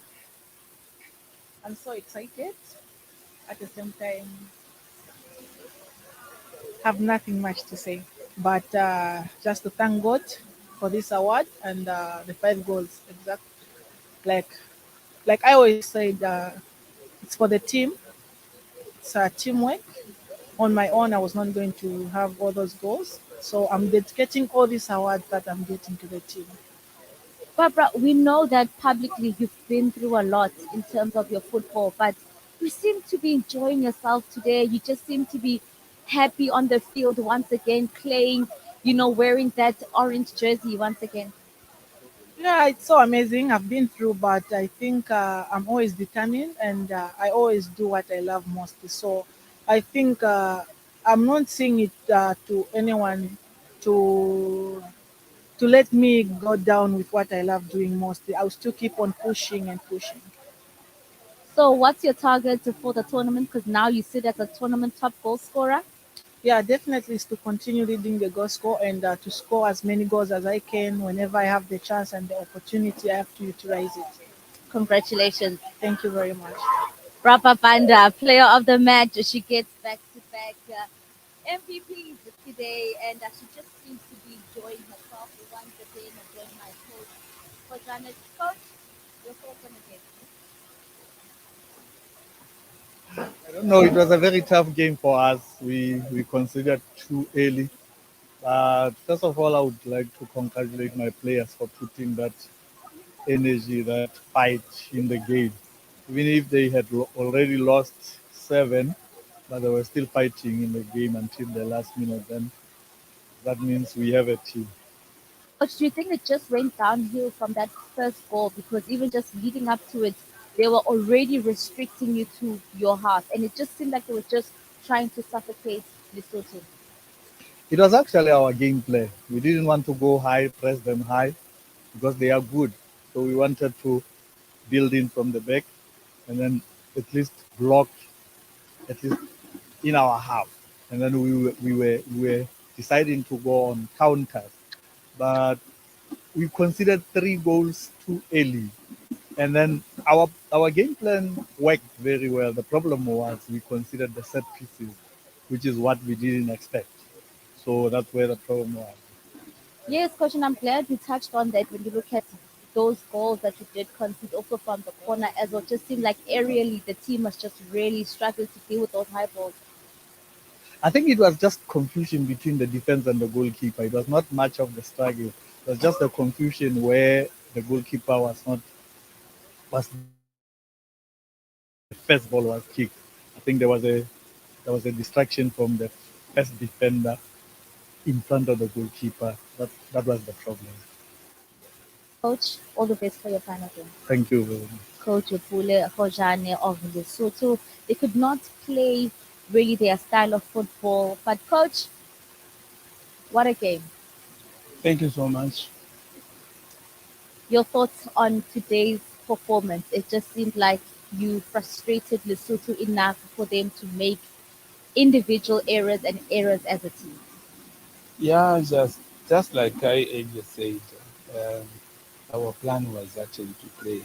I'm so excited. At the same time, have nothing much to say, but just to thank God for this award and the 5 goals. Exact, like like I always said, it's for the team. It's teamwork. On my own, I was not going to have all those goals, so I'm dedicating all these awards that I'm getting to the team. Barbara, we know that publicly you've been through a lot in terms of your football, but you seem to be enjoying yourself today. You just seem to be happy on the field once again, playing, wearing that orange jersey once again. Yeah, it's so amazing. I've been through, but I think I'm always determined and I always do what I love most. So I think I'm not saying it to anyone to let me go down with what I love doing mostly. I'll still keep on pushing and pushing. So, what's your target for the tournament? Because now you sit as a tournament top goal scorer. Yeah, definitely is to continue leading the goal score and to score as many goals as I can whenever I have the chance and the opportunity. I have to utilize it. Congratulations. Thank you very much. Barbara Banda, player of the match. She gets back-to-back MVPs today, and she just seems to be enjoying herself once again. Again, my coach, Coach, your thoughts on the game? I don't know. It was a very tough game for us. We considered too early. But first of all, I would like to congratulate my players for putting that energy, that fight in the game. Even if they had already lost 7, but they were still fighting in the game until the last minute. Then that means we have a team. But do you think it just went downhill from that first goal? Because even just leading up to it, they were already restricting you to your half, and it just seemed like they were just trying to suffocate Lesotho. It was actually our game plan. We didn't want to go high, press them high, because they are good. So we wanted to build in from the back and then at least block at least in our half. And then we were deciding to go on counters. But we considered 3 goals too early. And then our game plan worked very well. The problem was we considered the set pieces, which is what we didn't expect. So that's where the problem was. Yes, coach, and I'm glad you touched on that when you look at those goals that you did concede also from the corner as well. Just seemed like aerially the team was just really struggling to deal with those high balls. I think it was just confusion between the defense and the goalkeeper. It was not much of the struggle. It was just a confusion where the goalkeeper was the first ball was kicked. I think there was a distraction from the first defender in front of the goalkeeper. That was the problem. Coach, all the best for your final game. Thank you very much. Coach Pule Hojane of Lesotho. They could not play really their style of football, but coach, what a game. Thank you so much. Your thoughts on today's performance? It just seemed like you frustrated Lesotho enough for them to make individual errors and errors as a team. Yeah, just like I earlier said, um, our plan was actually to play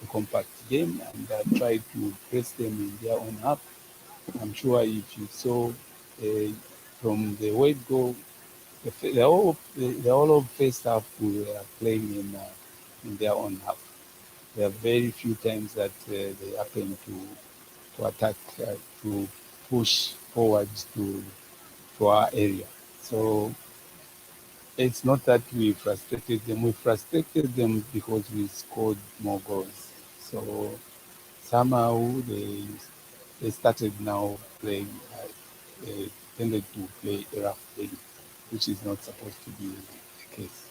a compact game and try to press them in their own half. I'm sure if you saw from the way it go, the whole of first half we were playing in their own half. There are very few times that they happen to attack, to push forward to our area. So it's not that we frustrated them. We frustrated them because we scored more goals. So somehow they started now playing, they tended to play a rough game, which is not supposed to be the case.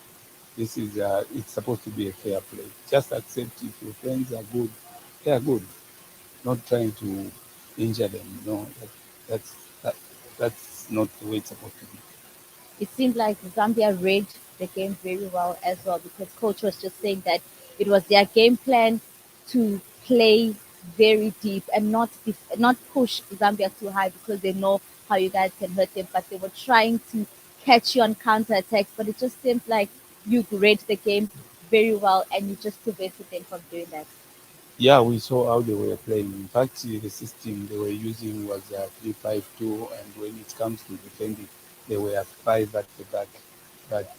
This is it's supposed to be a fair play. Just accept if your friends are good, they are good. Not trying to injure them. No, that's not the way it's supposed to be. It seemed like Zambia read the game very well as well, because coach was just saying that it was their game plan to play very deep and not push Zambia too high because they know how you guys can hurt them, but they were trying to catch you on counter attacks. But it just seemed like you read the game very well and you just prevented them from doing that. Yeah, we saw how they were playing. In fact, the system they were using was 3-5-2, and when it comes to defending, they were 5 at the back. But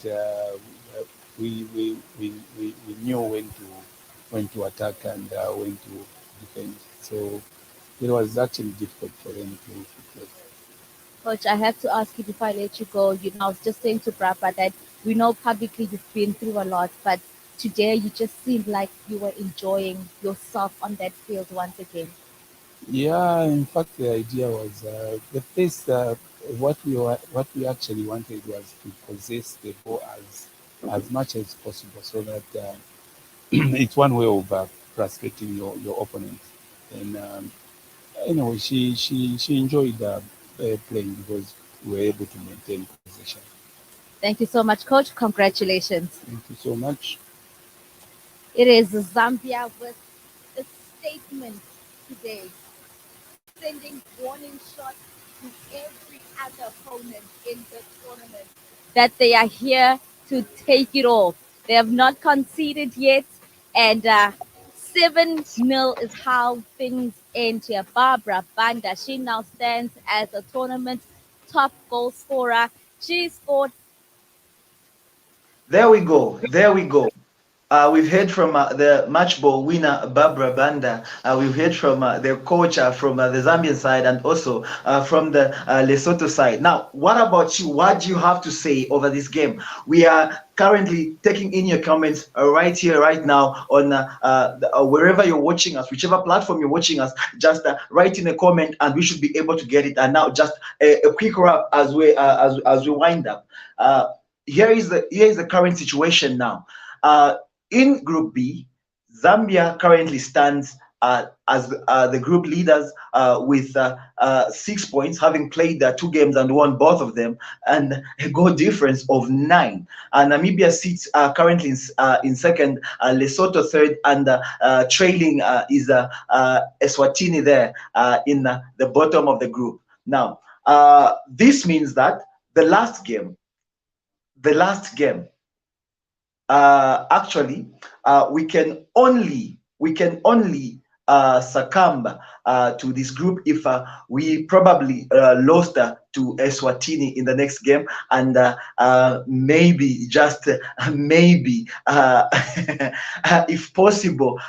we knew when to attack and when to defend. So it was actually difficult for them to play. Coach, I have to ask you before I let you go. You know, I was just saying to Brapa that we know publicly you've been through a lot, but today you just seemed like you were enjoying yourself on that field once again. Yeah, in fact, the idea was the first. What we actually wanted was to possess the ball as much as possible, so that it's one way of frustrating your opponent. And anyway, she enjoyed playing because we were able to maintain possession. Thank you so much, Coach. Congratulations. Thank you so much. It is Zambia with a statement today, sending warning shots to every other opponent in the tournament that they are here to take it all. They have not conceded yet, and 7-0 is how things end here. Barbara Banda, she now stands as a tournament top goal scorer. She scored. There we go. There we go. We've heard from the match ball winner, Barbara Banda. We've heard from their coach from the Zambian side and also from the Lesotho side. Now, what about you? What do you have to say over this game? We are currently taking in your comments right here, right now on wherever you're watching us, whichever platform you're watching us, just write in a comment and we should be able to get it. And now just a quick wrap as we wind up. Here is the current situation now. In Group B, Zambia currently stands as the group leaders with 6 points, having played 2 games and won both of them, and a goal difference of 9. Namibia sits currently in second, Lesotho third, and trailing is Eswatini there in the bottom of the group. Now, this means that the last game, actually, we can only succumb to this group if we probably lost to Eswatini in the next game, and maybe, just maybe, if possible,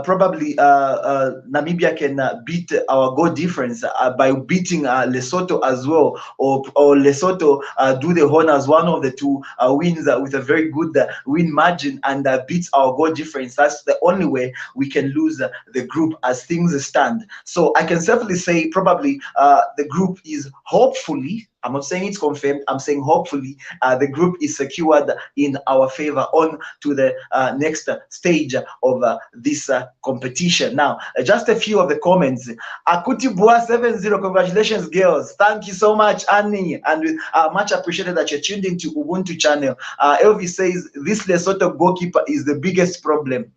probably Namibia can beat our goal difference by beating Lesotho as well, or Lesotho do the honors, one of the 2 wins with a very good win margin and beats our goal difference. That's the only way we can lose the group as things stand. So I can safely say probably the group is hopefully I'm not saying it's confirmed. I'm saying hopefully the group is secured in our favor on to the next stage of this competition. Now, just a few of the comments. Akuti Bua 70, congratulations, girls. Thank you so much, Annie, and much appreciated that you're tuned into Ubuntu channel. Elvis says this Lesotho goalkeeper is the biggest problem.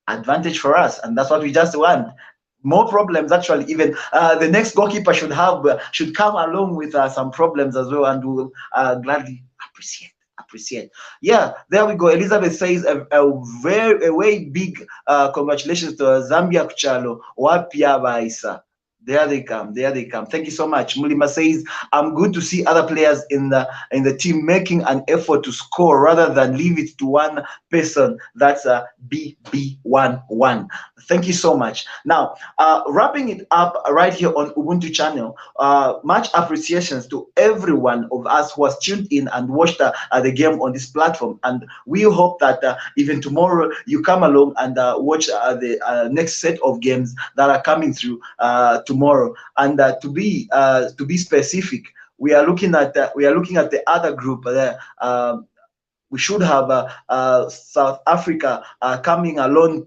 Advantage for us, and that's what we just want. More problems, actually. Even the next goalkeeper should come along with some problems as well, and we'll gladly appreciate. Yeah, there we go. Elizabeth says a way big congratulations to Zambia Kuchalo Wapia Baisa. There they come. Thank you so much. Mulima says, I'm good to see other players in the team making an effort to score rather than leave it to one person. That's BB11. Thank you so much. Now, wrapping it up right here on Ubuntu channel, much appreciations to everyone of us who has tuned in and watched the game on this platform. And we hope that even tomorrow you come along and watch the next set of games that are coming through tomorrow. And to be specific, we are looking at the other group there. We should have South Africa coming along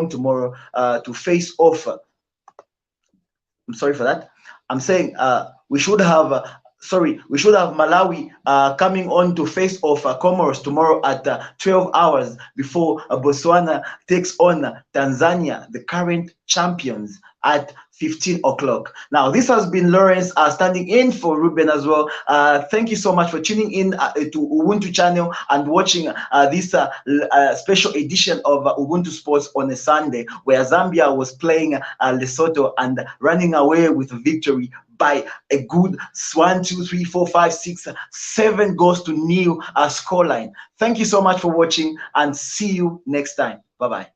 tomorrow to face off. I'm sorry for that. I'm saying we should have Malawi coming on to face off Comoros tomorrow at 12 hours before Botswana takes on Tanzania, the current champions, at 15 o'clock. Now, this has been Lawrence standing in for Ruben as well. Thank you so much for tuning in to Ubuntu channel and watching this special edition of Ubuntu Sports on a Sunday, where Zambia was playing Lesotho and running away with a victory by a good 1, 2, 3, 4, 5, 6, 7 goals to nil scoreline. Thank you so much for watching, and see you next time. Bye-bye.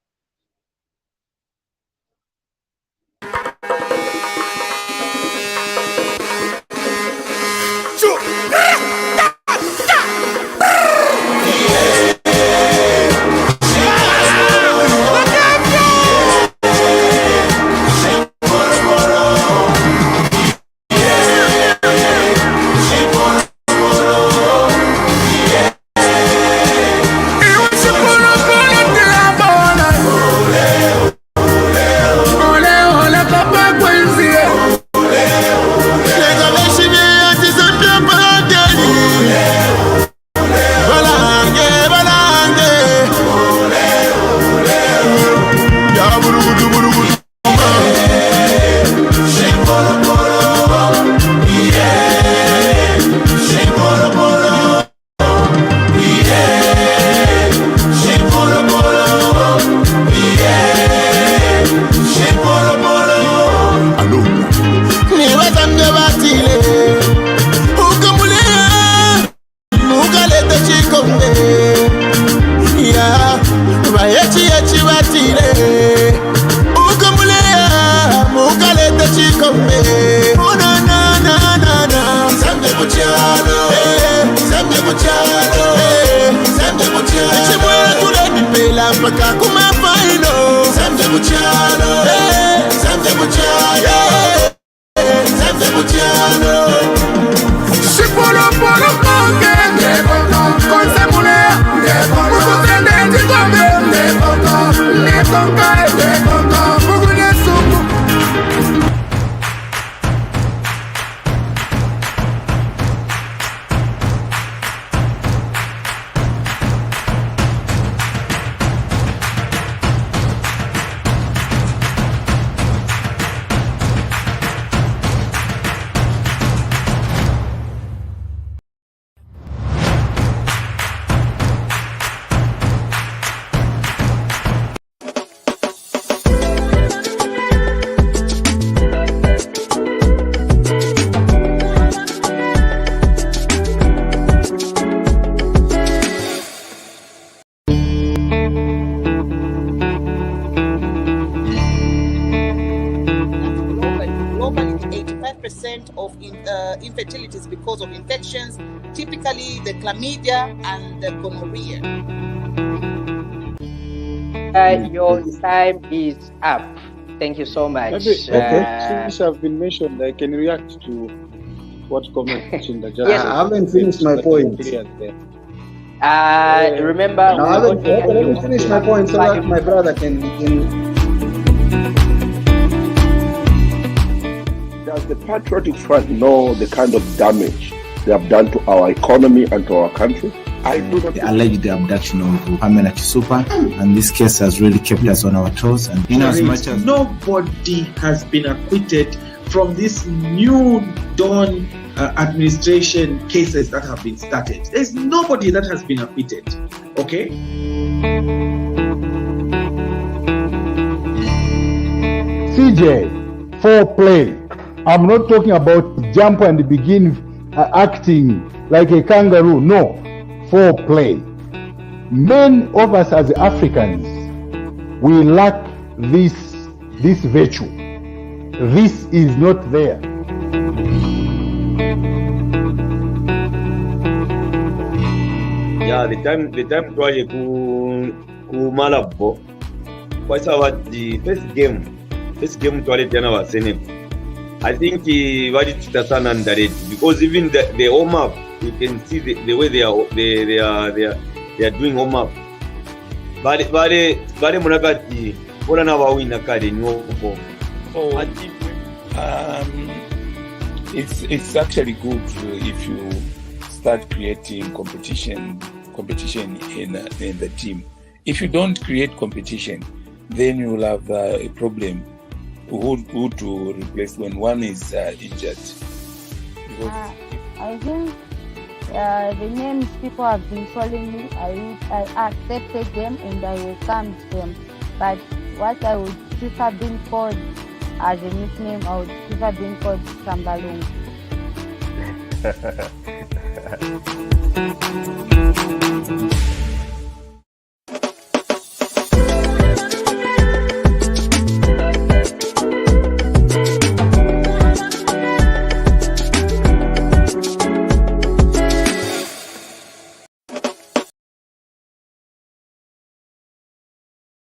Infertility is because of infections, typically the chlamydia and the gonorrhea. Your time is up. Thank you so much. Okay, since I've been mentioned, I can react to what comment Chinda just Yes. said. I haven't finished my point. Remember, No, let me finish my point so that my brother can. Does the Patriotic Front know the kind of damage they have done to our economy and to our country? I do not. The alleged abduction of Pamela Kisupa, and this case has really kept us on our toes. And in as much as nobody has been acquitted from this new dawn administration cases that have been started. There's nobody that has been acquitted. Okay? CJ, foreplay. I'm not talking about jump and begin acting like a kangaroo. No, foreplay. Many of us as Africans, we lack this virtue. This is not there. Yeah, the time twaje ku Malabo. Quite about the first game twale tena wa Senegal. I think very chitasana underrated because even the home up, you can see the way they are doing home up. Bare munakati bona na wawina kale nyoko. Oh, it's actually good if you start creating competition in the team. If you don't create competition, then you will have a problem who to replace when one is injured. I think the names people have been calling me, I accepted them and I welcomed them. But what I would prefer being called as a nickname, I would prefer being called Sambalung.